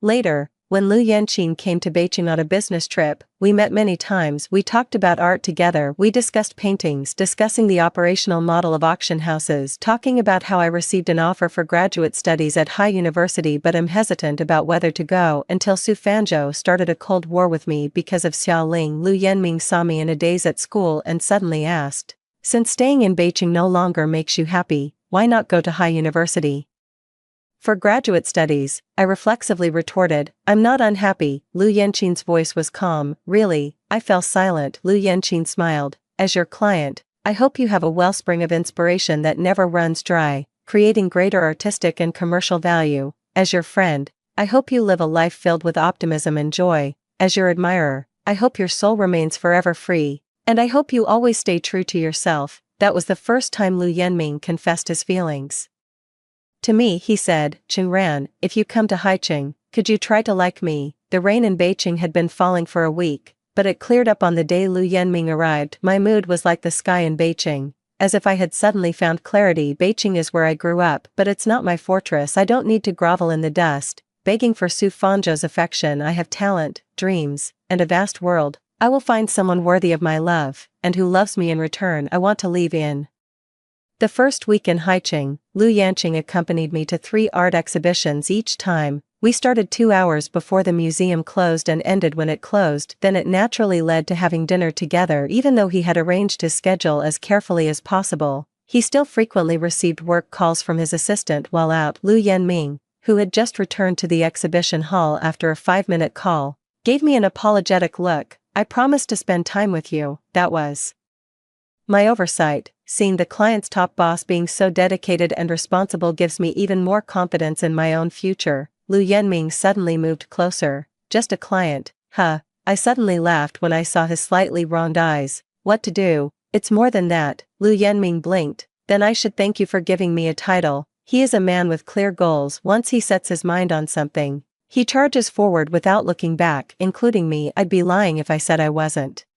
Later, when Lu Yanqing came to Beijing on a business trip, we met many times. We talked about art together, we discussed paintings, discussing the operational model of auction houses, talking about how I received an offer for graduate studies at High University but am hesitant about whether to go, until Su Fanzhou started a cold war with me because of Xiao Ling. Lu Yanming saw me in a daze at school and suddenly asked, since staying in Beijing no longer makes you happy, why not go to High University? For graduate studies, I reflexively retorted, I'm not unhappy. Lu Yanqing's voice was calm. Really? I fell silent. Lu Yanqing smiled. As your client, I hope you have a wellspring of inspiration that never runs dry, creating greater artistic and commercial value. As your friend, I hope you live a life filled with optimism and joy. As your admirer, I hope your soul remains forever free, and I hope you always stay true to yourself. That was the first time Lu Yanming confessed his feelings. To me, he said, Qingran, if you come to Haicheng, could you try to like me? The rain in Beijing had been falling for a week, but it cleared up on the day Lu Yanming arrived. My mood was like the sky in Beijing, as if I had suddenly found clarity. Beijing is where I grew up, but it's not my fortress. I don't need to grovel in the dust, begging for Su Fanzhou's affection. I have talent, dreams, and a vast world. I will find someone worthy of my love, and who loves me in return. I want to leave in. The first week in Haicheng, Lu Yanqing accompanied me to 3 art exhibitions each time. We started 2 hours before the museum closed and ended when it closed. Then it naturally led to having dinner together. Even though he had arranged his schedule as carefully as possible, he still frequently received work calls from his assistant while out. Lu Yanming, who had just returned to the exhibition hall after a 5-minute call, gave me an apologetic look. I promised to spend time with you. That was my oversight. Seeing the client's top boss being so dedicated and responsible gives me even more confidence in my own future. Lu Yanming suddenly moved closer. Just a client, huh? I suddenly laughed when I saw his slightly round eyes. What to do? It's more than that. Lu Yanming blinked. Then I should thank you for giving me a title. He is a man with clear goals. Once he sets his mind on something, he charges forward without looking back, including me. I'd be lying if I said I wasn't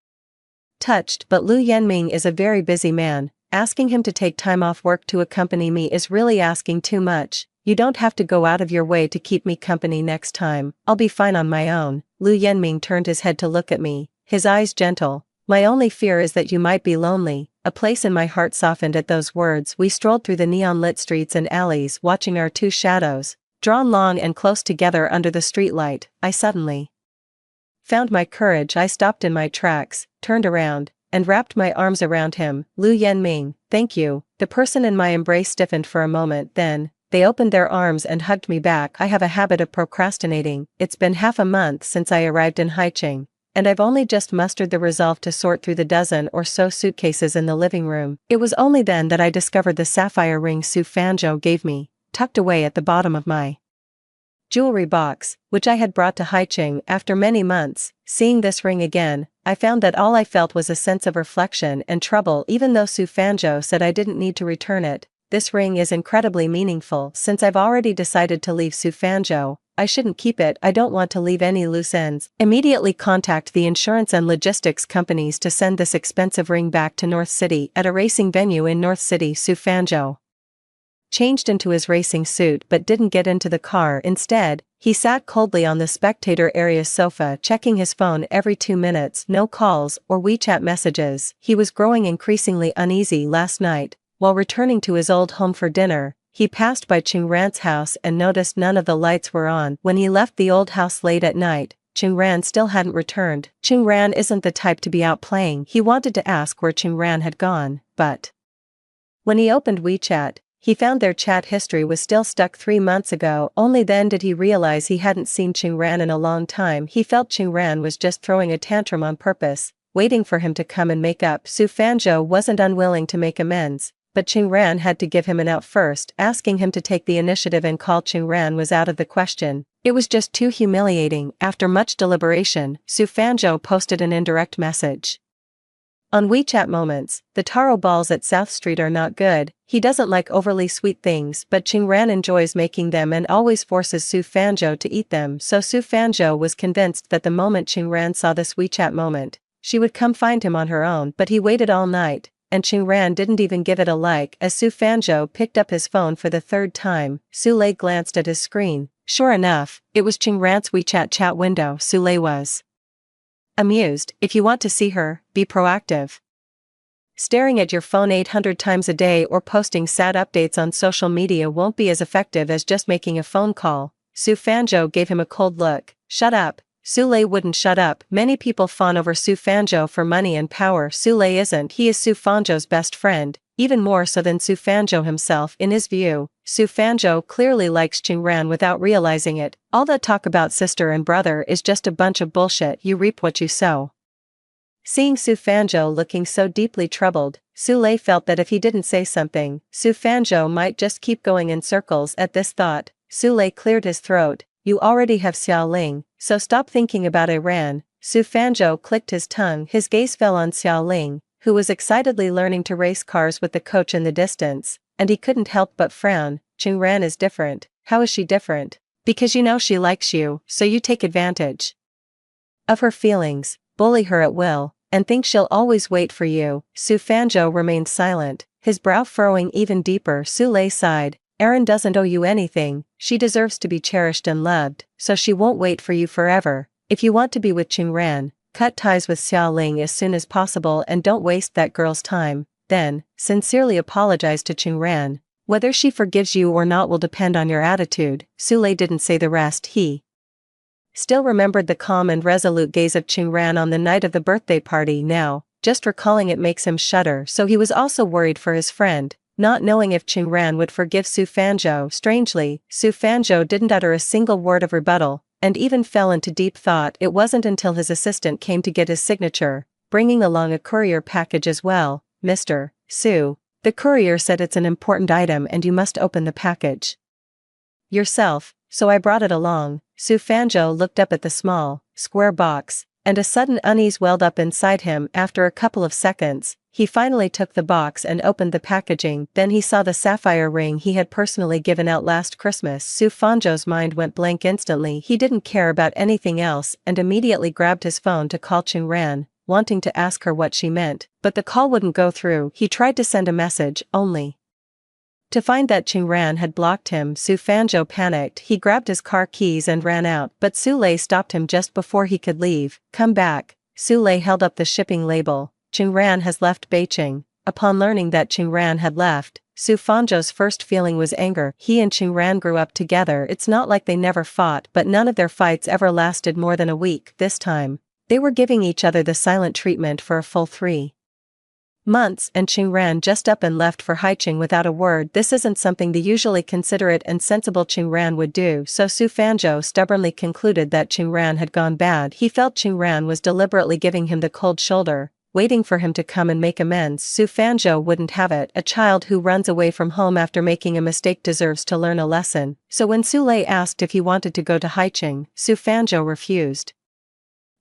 touched, but Lu Yanming is a very busy man. Asking him to take time off work to accompany me is really asking too much. You don't have to go out of your way to keep me company next time. I'll be fine on my own. Lu Yanming turned his head to look at me, his eyes gentle. My only fear is that you might be lonely. A place in my heart softened at those words. We strolled through the neon-lit streets and alleys, watching our 2 shadows, drawn long and close together under the streetlight. I suddenly found my courage. I stopped in my tracks, turned around, and wrapped my arms around him. Lu Yanming, thank you. The person in my embrace stiffened for a moment, then they opened their arms and hugged me back. I have a habit of procrastinating. It's been half a month since I arrived in Haicheng, and I've only just mustered the resolve to sort through the dozen or so suitcases in the living room. It was only then that I discovered the sapphire ring Su Fanzhou gave me, tucked away at the bottom of my jewelry box, which I had brought to Haicheng after many months. Seeing this ring again, I found that all I felt was a sense of reflection and trouble. Even though Su Fanzhou said I didn't need to return it, this ring is incredibly meaningful. Since I've already decided to leave Su Fanzhou, I shouldn't keep it. I don't want to leave any loose ends. Immediately contact the insurance and logistics companies to send this expensive ring back to North City at a racing venue in North City. Su Fanzhou changed into his racing suit but didn't get into the car. Instead, he sat coldly on the spectator area sofa, checking his phone every 2 minutes. No calls or WeChat messages. He was growing increasingly uneasy. Last night, while returning to his old home for dinner, he passed by Qingran's house and noticed none of the lights were on. When he left the old house late at night, Qingran still hadn't returned. Qingran isn't the type to be out playing. He wanted to ask where Qingran had gone. but when he opened WeChat, he found their chat history was still stuck 3 months ago. Only then did he realize he hadn't seen Qingran in a long time. He felt Qingran was just throwing a tantrum on purpose, waiting for him to come and make up. Su Fanzhou wasn't unwilling to make amends, but Qingran had to give him an out first. Asking him to take the initiative and call Qingran was out of the question. It was just too humiliating. After much deliberation, Su Fanzhou posted an indirect message. On WeChat Moments, the taro balls at South Street are not good. He doesn't like overly sweet things, but Qingran enjoys making them and always forces Su Fanzhou to eat them. So Su Fanzhou was convinced that the moment Qingran saw this WeChat moment, she would come find him on her own. But he waited all night, and Qingran didn't even give it a like. As Su Fanzhou picked up his phone for the third time, Su Lei glanced at his screen. Sure enough, it was Qingran's WeChat chat window. Su Lei was amused. If you want to see her, be proactive. Staring at your phone 800 times a day or posting sad updates on social media won't be as effective as just making a phone call. Su Fanzhou gave him a cold look. Shut up. Su Lei wouldn't shut up. Many people fawn over Su Fanzhou for money and power. Su Lei isn't. He is Su Fanzhou's best friend, even more so than Su Fanzhou himself. In his view, Su Fanzhou clearly likes Qingran without realizing it. All that talk about sister and brother is just a bunch of bullshit. You reap what you sow. Seeing Su Fanzhou looking so deeply troubled, Su Lei felt that if he didn't say something, Su Fanzhou might just keep going in circles. At this thought, Su Lei cleared his throat. You already have Xiao Ling, so stop thinking about Iran. Su Fanzhou clicked his tongue. His gaze fell on Xiao Ling, who was excitedly learning to race cars with the coach in the distance, and he couldn't help but frown. Qingran is different. How is she different? Because you know she likes you, so you take advantage of her feelings, bully her at will, and think she'll always wait for you. Su Fanzhou remained silent, his brow furrowing even deeper. Su Lei sighed. Erin doesn't owe you anything. She deserves to be cherished and loved, so she won't wait for you forever. If you want to be with Qingran, cut ties with Xiao Ling as soon as possible and don't waste that girl's time. Then, sincerely apologize to Qingran. Whether she forgives you or not will depend on your attitude. Su Lei didn't say the rest. He still remembered the calm and resolute gaze of Qingran on the night of the birthday party. Now, just recalling it makes him shudder. So he was also worried for his friend, not knowing if Qingran would forgive Su Fanzhou. Strangely, Su Fanzhou didn't utter a single word of rebuttal, and even fell into deep thought. It wasn't until his assistant came to get his signature, bringing along a courier package as well. Mr. Su, the courier said it's an important item and you must open the package yourself, so I brought it along. Su Fanzhou looked up at the small, square box, and a sudden unease welled up inside him. After a couple of seconds, he finally took the box and opened the packaging. Then he saw the sapphire ring he had personally given out last Christmas. Su Fanzhou's mind went blank instantly. He didn't care about anything else and immediately grabbed his phone to call Qingran, wanting to ask her what she meant, but the call wouldn't go through. He tried to send a message, only to find that Qingran had blocked him. Su Fanzhou panicked. He grabbed his car keys and ran out, but Su Lei stopped him just before he could leave. Come back. Su Lei held up the shipping label. Qingran has left Beijing. Upon learning that Qingran had left, Su Fanzhou's first feeling was anger. He and Qingran grew up together. It's not like they never fought, but none of their fights ever lasted more than a week. This time, they were giving each other the silent treatment for a full 3 months, and Qingran just up and left for Haicheng without a word. This isn't something the usually considerate and sensible Qingran would do, so Su Fanzhou stubbornly concluded that Qingran had gone bad. He felt Qingran was deliberately giving him the cold shoulder, waiting for him to come and make amends. Su Fanzhou wouldn't have it. A child who runs away from home after making a mistake deserves to learn a lesson. So when Su Lei asked if he wanted to go to Haicheng, Su Fanzhou refused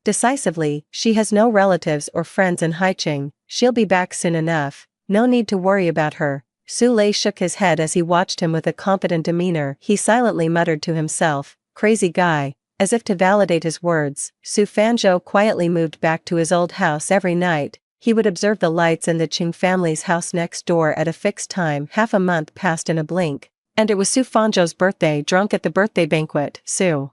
decisively. She has no relatives or friends in Haicheng. She'll be back soon enough. No need to worry about her. Su Lei shook his head as he watched him with a confident demeanor. He silently muttered to himself, crazy guy. As if to validate his words, Su Fanzhou quietly moved back to his old house. Every night, he would observe the lights in the Qing family's house next door at a fixed time. Half a month passed in a blink, and it was Su Fanzhou's birthday. Drunk at the birthday banquet, Su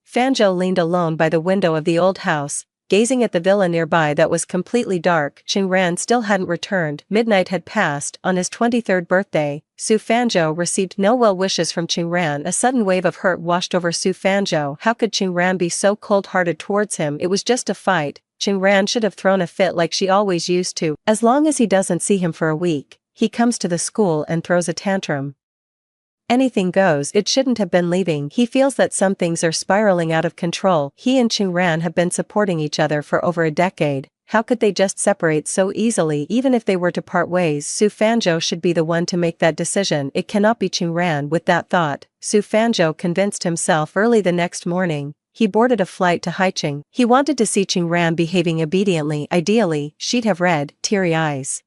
Fanzhou leaned alone by the window of the old house, gazing at the villa nearby that was completely dark. Qingran still hadn't returned. Midnight had passed. On his 23rd birthday, Su Fanzhou received no well wishes from Qingran. A sudden wave of hurt washed over Su Fanzhou. How could Qingran be so cold-hearted towards him? It was just a fight. Ran should have thrown a fit like she always used to. As long as he doesn't see him for a week, he comes to the school and throws a tantrum. Anything goes. It shouldn't have been leaving. He feels that some things are spiraling out of control. He and Ran have been supporting each other for over a decade. How could they just separate so easily? Even if they were to part ways, Su Fanzhou should be the one to make that decision. It cannot be Ran. With that thought, Su Fanzhou convinced himself early the next morning. He boarded a flight to Haicheng. He wanted to see Ran behaving obediently. Ideally, she'd have red, teary eyes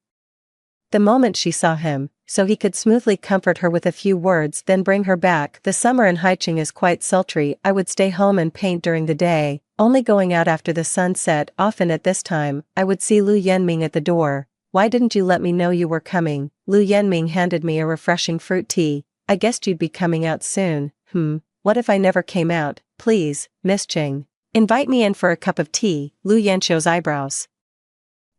the moment she saw him, so he could smoothly comfort her with a few words, then bring her back. The summer in Haicheng is quite sultry. I would stay home and paint during the day, only going out after the sun set. Often at this time, I would see Lu Yenming at the door. Why didn't you let me know you were coming? Lu Yenming handed me a refreshing fruit tea. I guessed you'd be coming out soon. What if I never came out? Please, Miss Cheng. Invite me in for a cup of tea. Lu Yanqiu's eyebrows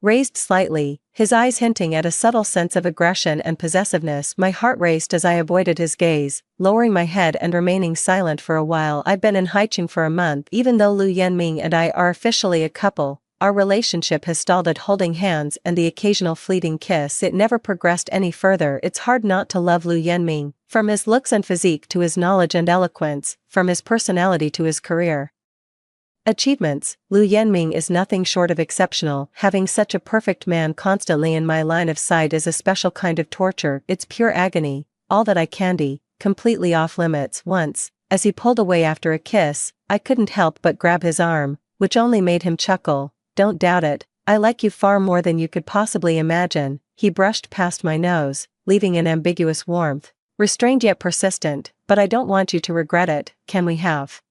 raised slightly, his eyes hinting at a subtle sense of aggression and possessiveness. My heart raced as I avoided his gaze, lowering my head and remaining silent for a while. I've been in Haicheng for a month. Even though Lu Yenming and I are officially a couple, our relationship has stalled at holding hands and the occasional fleeting kiss. It never progressed any further. It's hard not to love Lu Yenming, from his looks and physique to his knowledge and eloquence, from his personality to his career achievements. Lu Yenming is nothing short of exceptional. Having such a perfect man constantly in my line of sight is a special kind of torture. It's pure agony, all that eye candy, completely off limits. Once, as he pulled away after a kiss, I couldn't help but grab his arm, which only made him chuckle. Don't doubt it, I like you far more than you could possibly imagine. He brushed past my nose, leaving an ambiguous warmth, restrained yet persistent. But I don't want you to regret it. Can we have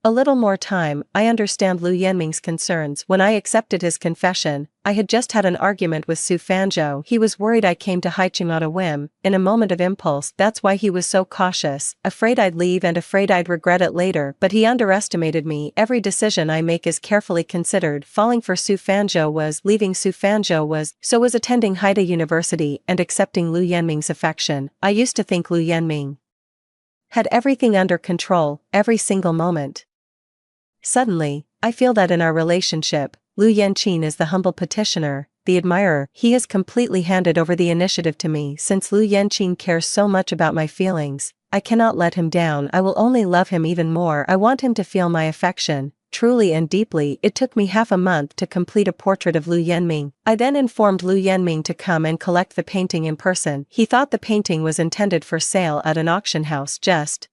a little more time? I understand Lu Yenming's concerns. When I accepted his confession, I had just had an argument with Su Fanzhou. He was worried I came to Haicheng on a whim, in a moment of impulse. That's why he was so cautious, afraid I'd leave and afraid I'd regret it later. But he underestimated me. Every decision I make is carefully considered. Falling for Su Fanzhou was, leaving Su Fanzhou was, so was attending Haida University and accepting Lu Yenming's affection. I used to think Lu Yenming had everything under control, every single moment. Suddenly, I feel that in our relationship, Lu Yanqing is the humble petitioner, the admirer. He has completely handed over the initiative to me. Since Lu Yanqing cares so much about my feelings, I cannot let him down. I will only love him even more. I want him to feel my affection, truly and deeply. It took me half a month to complete a portrait of Lu Yenming. I then informed Lu Yenming to come and collect the painting in person. He thought the painting was intended for sale at an auction house. Just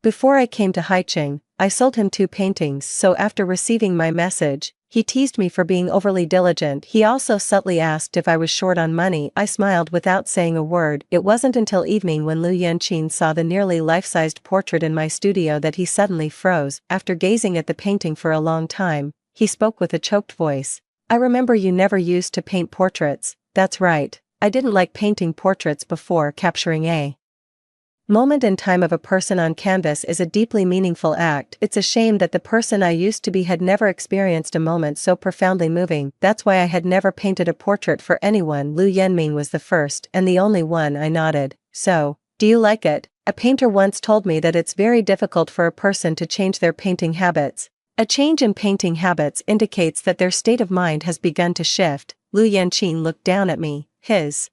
before I came to Haicheng, I sold him 2 paintings, so after receiving my message, he teased me for being overly diligent. He also subtly asked if I was short on money. I smiled without saying a word. It wasn't until evening when Lu Yanqing saw the nearly life-sized portrait in my studio that he suddenly froze. After gazing at the painting for a long time, he spoke with a choked voice. I remember you never used to paint portraits. That's right. I didn't like painting portraits before. Capturing a moment in time of a person on canvas is a deeply meaningful act. It's a shame that the person I used to be had never experienced a moment so profoundly moving. That's why I had never painted a portrait for anyone. Lu Yenming was the first and the only one. I nodded. So, do you like it? A painter once told me that it's very difficult for a person to change their painting habits. A change in painting habits indicates that their state of mind has begun to shift. Lu Yanqing looked down at me, his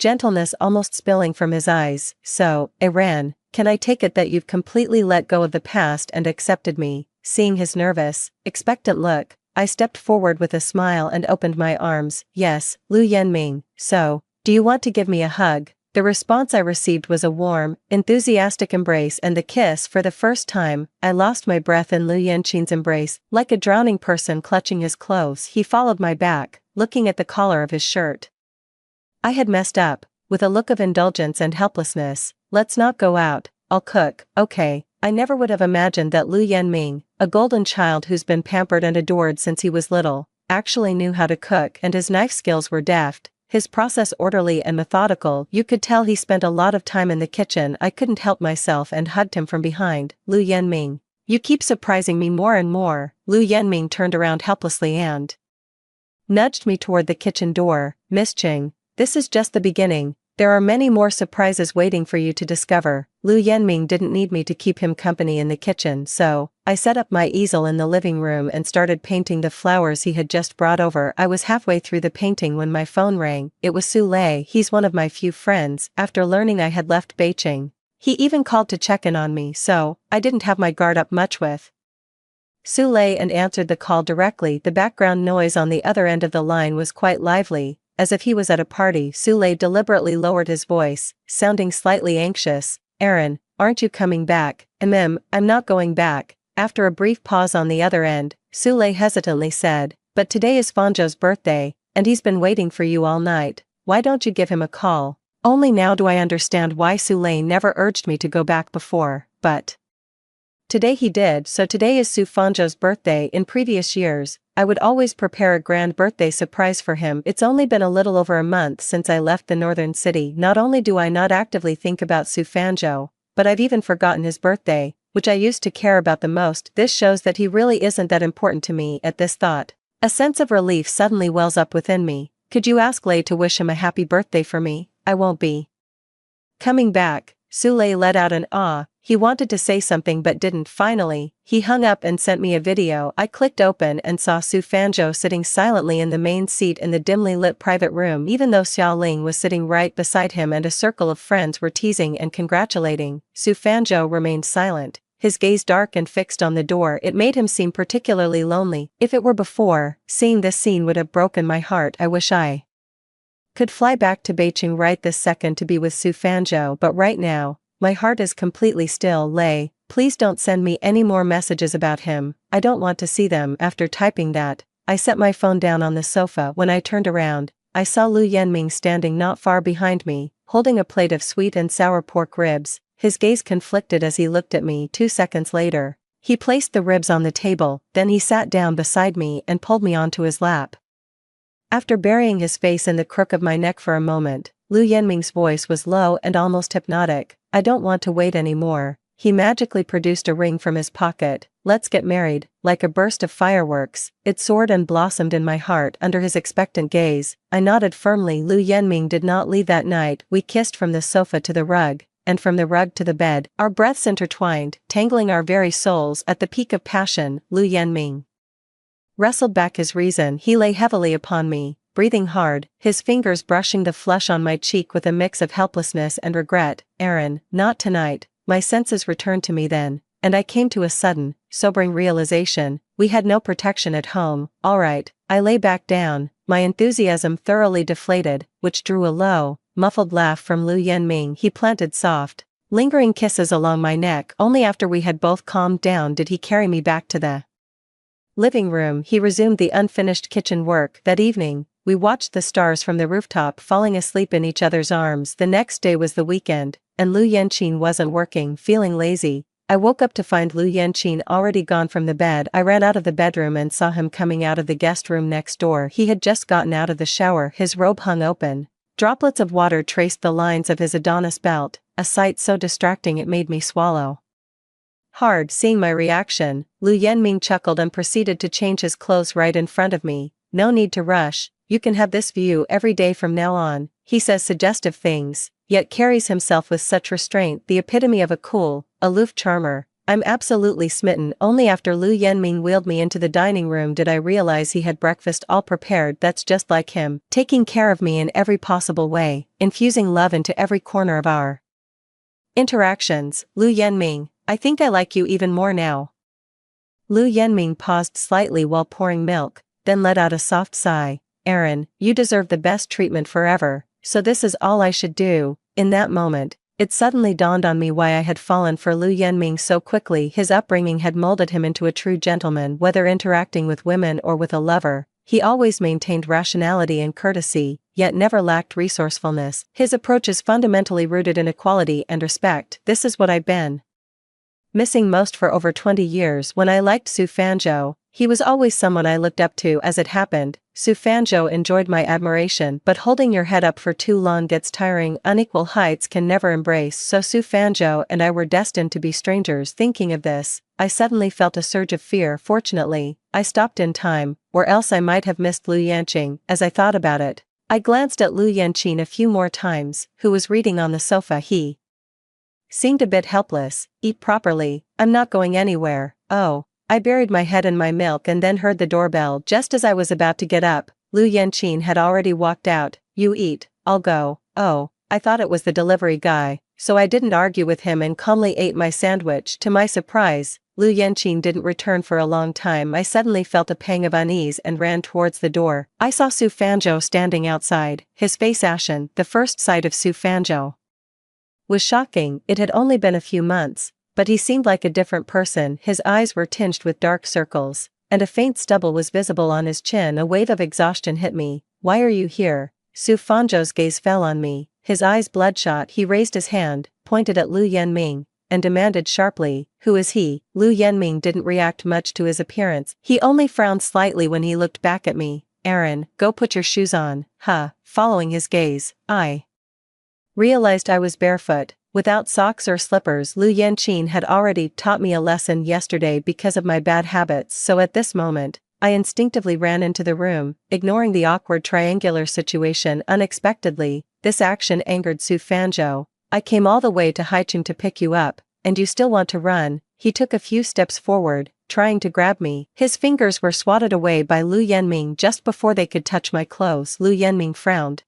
gentleness almost spilling from his eyes. So, Iran, can I take it that you've completely let go of the past and accepted me? Seeing his nervous, expectant look, I stepped forward with a smile and opened my arms. Yes, Lu Yenming. So, do you want to give me a hug? The response I received was a warm, enthusiastic embrace and the kiss. For the first time, I lost my breath in Lu Yanqing's embrace. Like a drowning person clutching his clothes, he followed my back, looking at the collar of his shirt. I had messed up, with a look of indulgence and helplessness. Let's not go out, I'll cook. Okay. I never would have imagined that Lu Yenming, a golden child who's been pampered and adored since he was little, actually knew how to cook, and his knife skills were deft, his process orderly and methodical. You could tell he spent a lot of time in the kitchen. I couldn't help myself and hugged him from behind. Lu Yenming, you keep surprising me more and more. Lu Yenming turned around helplessly and nudged me toward the kitchen door. Miss Cheng, this is just the beginning. There are many more surprises waiting for you to discover. Lu Yanming didn't need me to keep him company in the kitchen, so I set up my easel in the living room and started painting the flowers he had just brought over. I was halfway through the painting when my phone rang. It was Su Lei. He's one of my few friends. After learning I had left Beijing, he even called to check in on me, so I didn't have my guard up much with Su Lei and answered the call directly. The background noise on the other end of the line was quite lively. As if he was at a party, Su Lei deliberately lowered his voice, sounding slightly anxious. Aaron, aren't you coming back? I'm not going back. After a brief pause on the other end, Su Lei hesitantly said, but today is Fanzhou's birthday, and he's been waiting for you all night. Why don't you give him a call? Only now do I understand why Su Lei never urged me to go back before, but today he did. So today is Su Fanzhou's birthday. In previous years, I would always prepare a grand birthday surprise for him. It's only been a little over a month since I left the northern city. Not only do I not actively think about Su Fanzhou, but I've even forgotten his birthday, which I used to care about the most. This shows that he really isn't that important to me. At this thought, a sense of relief suddenly wells up within me. Could you ask Lei to wish him a happy birthday for me? I won't be coming back. Su Lei let out an ah. He wanted to say something but didn't. Finally, he hung up and sent me a video. I clicked open and saw Su Fanzhou sitting silently in the main seat in the dimly lit private room, even though Xiao Ling was sitting right beside him and a circle of friends were teasing and congratulating. Su Fanzhou remained silent, his gaze dark and fixed on the door. It made him seem particularly lonely. If it were before, seeing this scene would have broken my heart. I wish I could fly back to Beijing right this second to be with Su Fanzhou, but right now, my heart is completely still. Lei, please don't send me any more messages about him. I don't want to see them. After typing that, I set my phone down on the sofa. When I turned around, I saw Lu Yanming standing not far behind me, holding a plate of sweet and sour pork ribs. His gaze conflicted as he looked at me. 2 seconds later, he placed the ribs on the table, then he sat down beside me and pulled me onto his lap. After burying his face in the crook of my neck for a moment, Lu Yanming's voice was low and almost hypnotic. I don't want to wait anymore. He magically produced a ring from his pocket. Let's get married. Like a burst of fireworks, it soared and blossomed in my heart under his expectant gaze. I nodded firmly. Lu Yanming did not leave that night. We kissed from the sofa to the rug, and from the rug to the bed, our breaths intertwined, tangling our very souls. At the peak of passion, Lu Yanming wrestled back his reason. He lay heavily upon me, breathing hard, his fingers brushing the flesh on my cheek with a mix of helplessness and regret. Aaron, not tonight. My senses returned to me then, and I came to a sudden, sobering realization. We had no protection at home. All right, I lay back down, my enthusiasm thoroughly deflated, which drew a low, muffled laugh from Lu Yanming. He planted soft, lingering kisses along my neck. Only after we had both calmed down did he carry me back to the living room. He resumed the unfinished kitchen work. That evening, we watched the stars from the rooftop, falling asleep in each other's arms. The next day was the weekend, and Lu Yanqin wasn't working. Feeling lazy, I woke up to find Lu Yanqin already gone from the bed. I ran out of the bedroom and saw him coming out of the guest room next door. He had just gotten out of the shower, his robe hung open. Droplets of water traced the lines of his Adonis belt, a sight so distracting it made me swallow hard. Seeing my reaction, Lu Yanming chuckled and proceeded to change his clothes right in front of me. No need to rush, you can have this view every day from now on. He says suggestive things, yet carries himself with such restraint, the epitome of a cool, aloof charmer. I'm absolutely smitten. Only after Lu Yanming wheeled me into the dining room did I realize he had breakfast all prepared. That's just like him, taking care of me in every possible way, infusing love into every corner of our interactions. Lu Yanming, I think I like you even more now. Lu Yanming paused slightly while pouring milk, then let out a soft sigh. Aaron, you deserve the best treatment forever, so this is all I should do. In that moment, it suddenly dawned on me why I had fallen for Lu Yanming so quickly. His upbringing had molded him into a true gentleman. Whether interacting with women or with a lover, he always maintained rationality and courtesy, yet never lacked resourcefulness. His approach is fundamentally rooted in equality and respect. This is what I've been missing most for over 20 years. When I liked Su Fanzhou, he was always someone I looked up to. As it happened, Su Fanzhou enjoyed my admiration, but holding your head up for too long gets tiring. Unequal heights can never embrace, so Su Fanzhou and I were destined to be strangers. Thinking of this, I suddenly felt a surge of fear. Fortunately, I stopped in time, or else I might have missed Lu Yanqing. As I thought about it, I glanced at Lu Yanqing a few more times, who was reading on the sofa. He seemed a bit helpless. Eat properly, I'm not going anywhere. Oh. I buried my head in my milk and then heard the doorbell just as I was about to get up. Lu Yanqing had already walked out. You eat, I'll go. Oh, I thought it was the delivery guy, so I didn't argue with him and calmly ate my sandwich. To my surprise, Lu Yanqing didn't return for a long time. I suddenly felt a pang of unease and ran towards the door. I saw Su Fanzhou standing outside, his face ashen. The first sight of Su Fanzhou was shocking. It had only been a few months, but he seemed like a different person. His eyes were tinged with dark circles, and a faint stubble was visible on his chin. A wave of exhaustion hit me. Why are you here? Su Fanzhou's gaze fell on me, his eyes bloodshot. He raised his hand, pointed at Lu Yanming, and demanded sharply, who is he? Lu Yanming didn't react much to his appearance. He only frowned slightly when he looked back at me. Aaron, go put your shoes on. Following his gaze, I realized I was barefoot, without socks or slippers. Lu Yanqing had already taught me a lesson yesterday because of my bad habits, so at this moment, I instinctively ran into the room, ignoring the awkward triangular situation. Unexpectedly, this action angered Su Fanzhou. I came all the way to Haicheng to pick you up, and you still want to run? He took a few steps forward, trying to grab me. His fingers were swatted away by Lu Yanming just before they could touch my clothes. Lu Yanming frowned,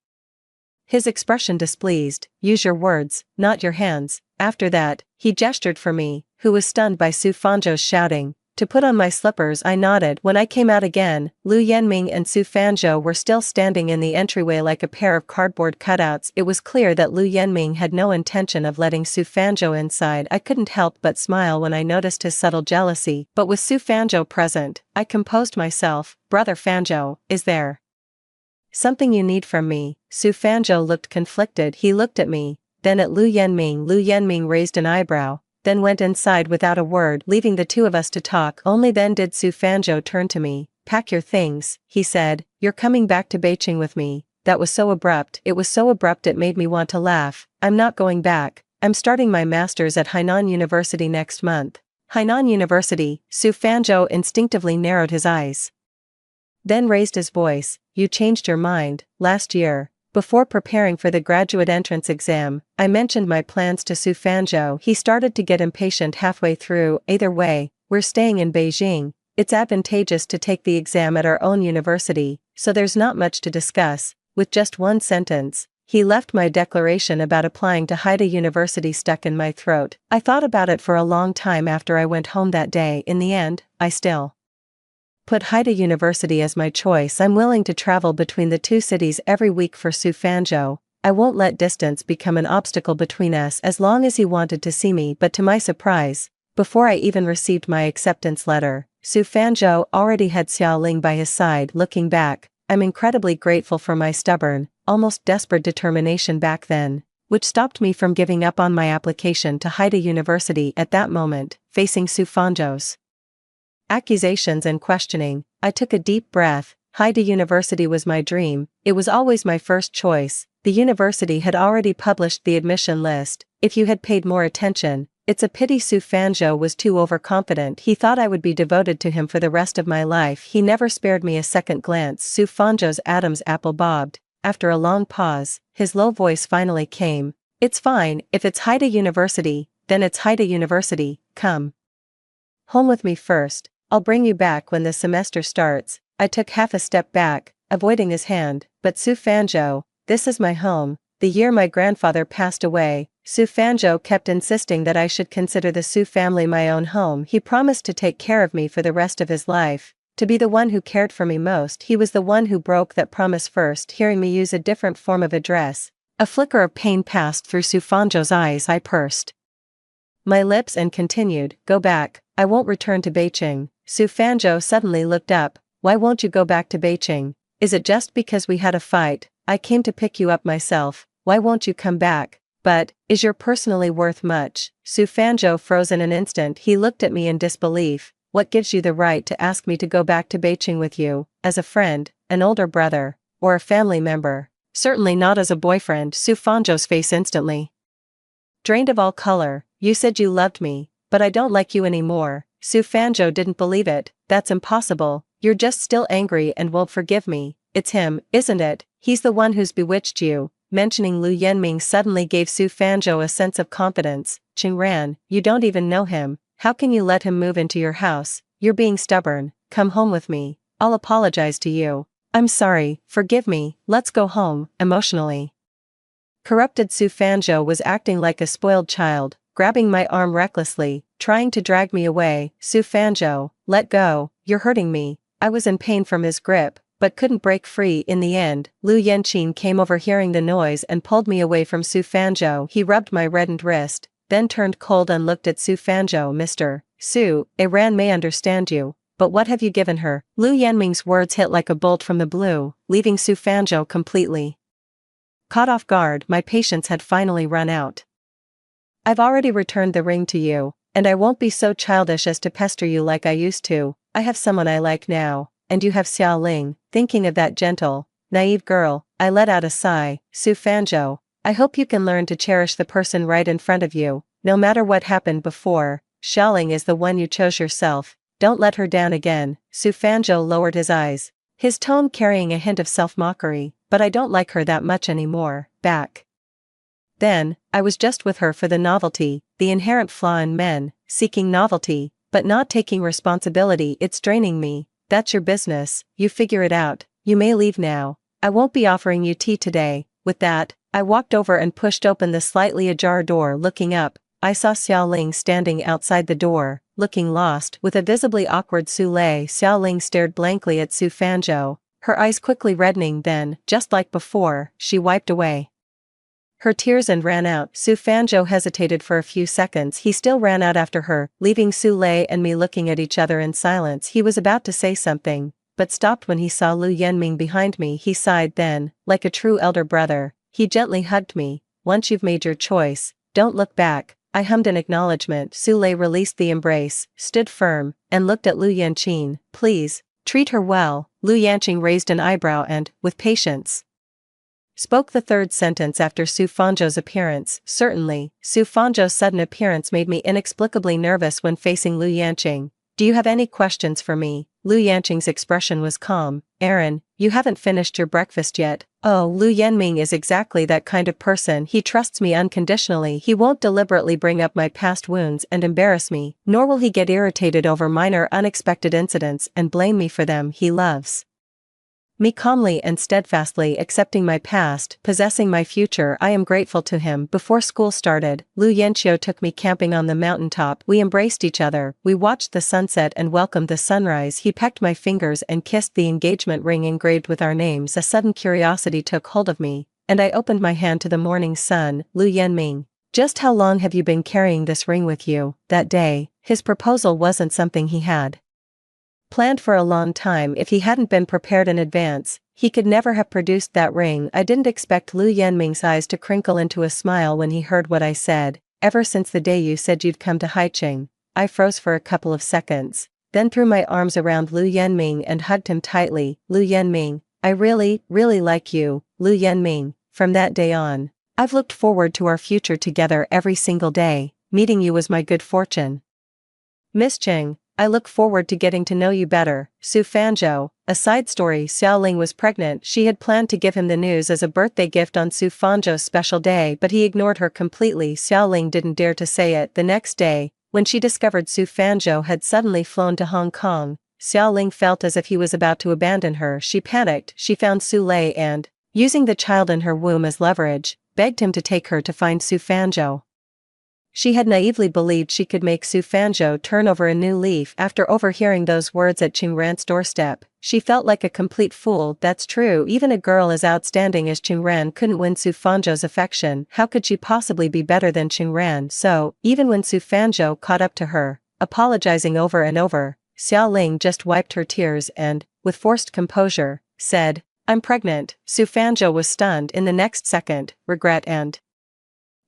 his expression displeased. Use your words, not your hands. After that, he gestured for me, who was stunned by Su Fanzhou's shouting, to put on my slippers. I nodded. When I came out again, Lu Yanming and Su Fanzhou were still standing in the entryway like a pair of cardboard cutouts. It was clear that Lu Yanming had no intention of letting Su Fanzhou inside. I couldn't help but smile when I noticed his subtle jealousy, but with Su Fanzhou present, I composed myself. Brother Fanzhou, is there something you need from me? Su Fanzhou looked conflicted. He looked at me, then at Lu Yanming. Lu Yanming raised an eyebrow, then went inside without a word, leaving the two of us to talk. Only then did Su Fanzhou turn to me. Pack your things, he said. You're coming back to Beijing with me. That was so abrupt. It was so abrupt it made me want to laugh. I'm not going back. I'm starting my master's at Hainan University next month. Hainan University. Su Fanzhou instinctively narrowed his eyes, then raised his voice. You changed your mind last year. Before preparing for the graduate entrance exam, I mentioned my plans to Su Fanzhou. He started to get impatient halfway through. Either way, we're staying in Beijing. It's advantageous to take the exam at our own university, so there's not much to discuss. With just one sentence, he left my declaration about applying to Haida University stuck in my throat. I thought about it for a long time after I went home that day. In the end, I still put Haida University as my choice. I'm willing to travel between the two cities every week for Su Fanzhou. I won't let distance become an obstacle between us as long as he wanted to see me. But to my surprise, before I even received my acceptance letter, Su Fanzhou already had Xiaoling by his side. Looking back, I'm incredibly grateful for my stubborn, almost desperate determination back then, which stopped me from giving up on my application to Haida University at that moment. Facing Su Fanzhou's accusations and questioning, I took a deep breath. Haida University was my dream. It was always my first choice. The university had already published the admission list. If you had paid more attention, it's a pity Su Fanzhou was too overconfident. He thought I would be devoted to him for the rest of my life. He never spared me a second glance. Su Fanzhou's Adam's apple bobbed. After a long pause, his low voice finally came. It's fine. If it's Haida University, then it's Haida University. Come home with me first. I'll bring you back when the semester starts. I took half a step back, avoiding his hand. But Su Fanzhou, this is my home. The year my grandfather passed away, Su Fanzhou kept insisting that I should consider the Su family my own home. He promised to take care of me for the rest of his life, to be the one who cared for me most. He was the one who broke that promise first. Hearing me use a different form of address, a flicker of pain passed through Su Fanzhou's eyes. I pursed my lips and continued, go back. I won't return to Beijing. Su Fanzhou suddenly looked up. Why won't you go back to Beijing? Is it just because we had a fight? I came to pick you up myself. Why won't you come back? But, is your personally worth much? Su Fanzhou froze in an instant. He looked at me in disbelief. What gives you the right to ask me to go back to Beijing with you? As a friend, an older brother, or a family member? Certainly not as a boyfriend. Su Fanzhou's face instantly drained of all color. You said you loved me, but I don't like you anymore. Su Fanzhou didn't believe it. That's impossible. You're just still angry and won't forgive me. it's him, isn't it? He's the one who's bewitched you. Mentioning Lu Yenming suddenly gave Su Fanzhou a sense of confidence. Qingran, you don't even know him. How can you let him move into your house? You're being stubborn. Come home with me. I'll apologize to you. I'm sorry, forgive me, let's go home, emotionally. Corrupted Su Fanzhou was acting like a spoiled child, grabbing my arm recklessly, trying to drag me away. Su Fanzhou, let go, you're hurting me. I was in pain from his grip, but couldn't break free in the end. Lu Yanqing came over hearing the noise and pulled me away from Su Fanzhou. He rubbed my reddened wrist, then turned cold and looked at Su Fanzhou. Mr. Su, Iran may understand you, but what have you given her? Lu Yanming's words hit like a bolt from the blue, leaving Su Fanzhou completely caught off guard. My patience had finally run out. I've already returned the ring to you, and I won't be so childish as to pester you like I used to. I have someone I like now, and you have Xiao Ling. Thinking of that gentle, naive girl, I let out a sigh. Su Fanzhou, I hope you can learn to cherish the person right in front of you, no matter what happened before. Xiaoling is the one you chose yourself. Don't let her down again. Su Fanzhou lowered his eyes, his tone carrying a hint of self-mockery. But I don't like her that much anymore. Back then, I was just with her for the novelty, the inherent flaw in men, seeking novelty, but not taking responsibility. It's draining me. That's your business, you figure it out. You may leave now. I won't be offering you tea today. With that, I walked over and pushed open the slightly ajar door. Looking up, I saw Xiao Ling standing outside the door, looking lost. With a visibly awkward Su Lei, Xiao Ling stared blankly at Su Fanzhou, her eyes quickly reddening. Then, just like before, she wiped away her tears and ran out. Su Fanzhou hesitated for a few seconds. He still ran out after her, leaving Su Lei and me looking at each other in silence. He was about to say something, but stopped when he saw Lu Yenming behind me. He sighed. Then, like a true elder brother, he gently hugged me. Once you've made your choice, don't look back. I hummed an acknowledgement. Su Lei released the embrace, stood firm, and looked at Lu Yanqing. Please, treat her well. Lu Yanqing raised an eyebrow and, with patience, spoke the third sentence after Su Fanzhou's appearance. Certainly. Su Fanzhou's sudden appearance made me inexplicably nervous when facing Lu Yanqing. Do you have any questions for me? Lu Yanqing's expression was calm. Aaron, you haven't finished your breakfast yet. Oh, Lu Yenming is exactly that kind of person. He trusts me unconditionally. He won't deliberately bring up my past wounds and embarrass me, nor will he get irritated over minor unexpected incidents and blame me for them. He loves me calmly and steadfastly, accepting my past, possessing my future. I am grateful to him. Before school started, Lu Yanqiu took me camping on the mountaintop. We embraced each other, we watched the sunset and welcomed the sunrise. He pecked my fingers and kissed the engagement ring engraved with our names. A sudden curiosity took hold of me, and I opened my hand to the morning sun. Lu Yenming, just how long have you been carrying this ring with you? That day, his proposal wasn't something he had planned for a long time. If he hadn't been prepared in advance, he could never have produced that ring. I didn't expect Lu Yenming's eyes to crinkle into a smile when he heard what I said. Ever since the day you said you'd come to Haiqing. I froze for a couple of seconds, then threw my arms around Lu Yenming and hugged him tightly. Lu Yenming, I really like you. Lu Yenming, from that day on, I've looked forward to our future together every single day. Meeting you was my good fortune. Miss Cheng, I look forward to getting to know you better. Su Fanzhou. A side story. Xiao Ling was pregnant. She had planned to give him the news as a birthday gift on Su Fanzhou's special day, but he ignored her completely. Xiao Ling didn't dare to say it. The next day, when she discovered Su Fanzhou had suddenly flown to Hong Kong, Xiao Ling felt as if he was about to abandon her. She panicked. She found Su Lei and, using the child in her womb as leverage, begged him to take her to find Su Fanzhou. She had naively believed she could make Su Fanzhou turn over a new leaf after overhearing those words at Qingran's doorstep. She felt like a complete fool. That's true. Even a girl as outstanding as Qingran couldn't win Su Fanzhou's affection. How could she possibly be better than Qingran? So, even when Su Fanzhou caught up to her, apologizing over and over, Xiao Ling just wiped her tears and, with forced composure, said, I'm pregnant. Su Fanzhou was stunned. In the next second, regret and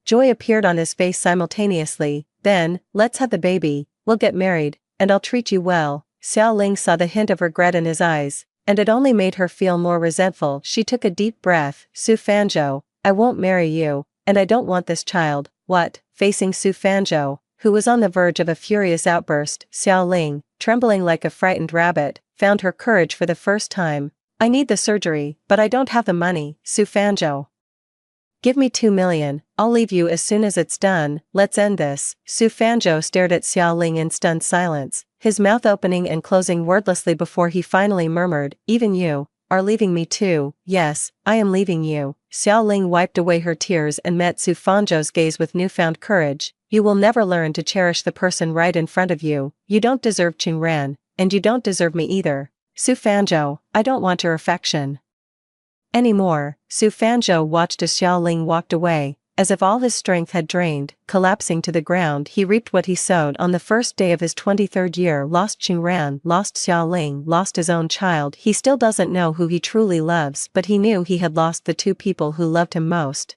joy appeared on his face simultaneously. Then, let's have the baby, we'll get married, and I'll treat you well. Xiao Ling saw the hint of regret in his eyes, and it only made her feel more resentful. She took a deep breath. Su Fanzhou, I won't marry you, and I don't want this child. What? Facing Su Fanzhou, who was on the verge of a furious outburst, Xiao Ling, trembling like a frightened rabbit, found her courage for the first time. I need the surgery, but I don't have the money, Su Fanzhou. Give me 2 million, I'll leave you as soon as it's done, let's end this. Su Fanzhou stared at Xiao Ling in stunned silence, his mouth opening and closing wordlessly before he finally murmured, even you are leaving me too. Yes, I am leaving you. Xiao Ling wiped away her tears and met Su Fanzhou's gaze with newfound courage. You will never learn to cherish the person right in front of you. You don't deserve Qingran, and you don't deserve me either. Su Fanzhou, I don't want your affection anymore. Su Fanzhou watched as Xiao Ling walked away, as if all his strength had drained. Collapsing to the ground, he reaped what he sowed on the first day of his 23rd year. Lost Qingran, lost Xiao Ling, lost his own child. He still doesn't know who he truly loves, but he knew he had lost the two people who loved him most.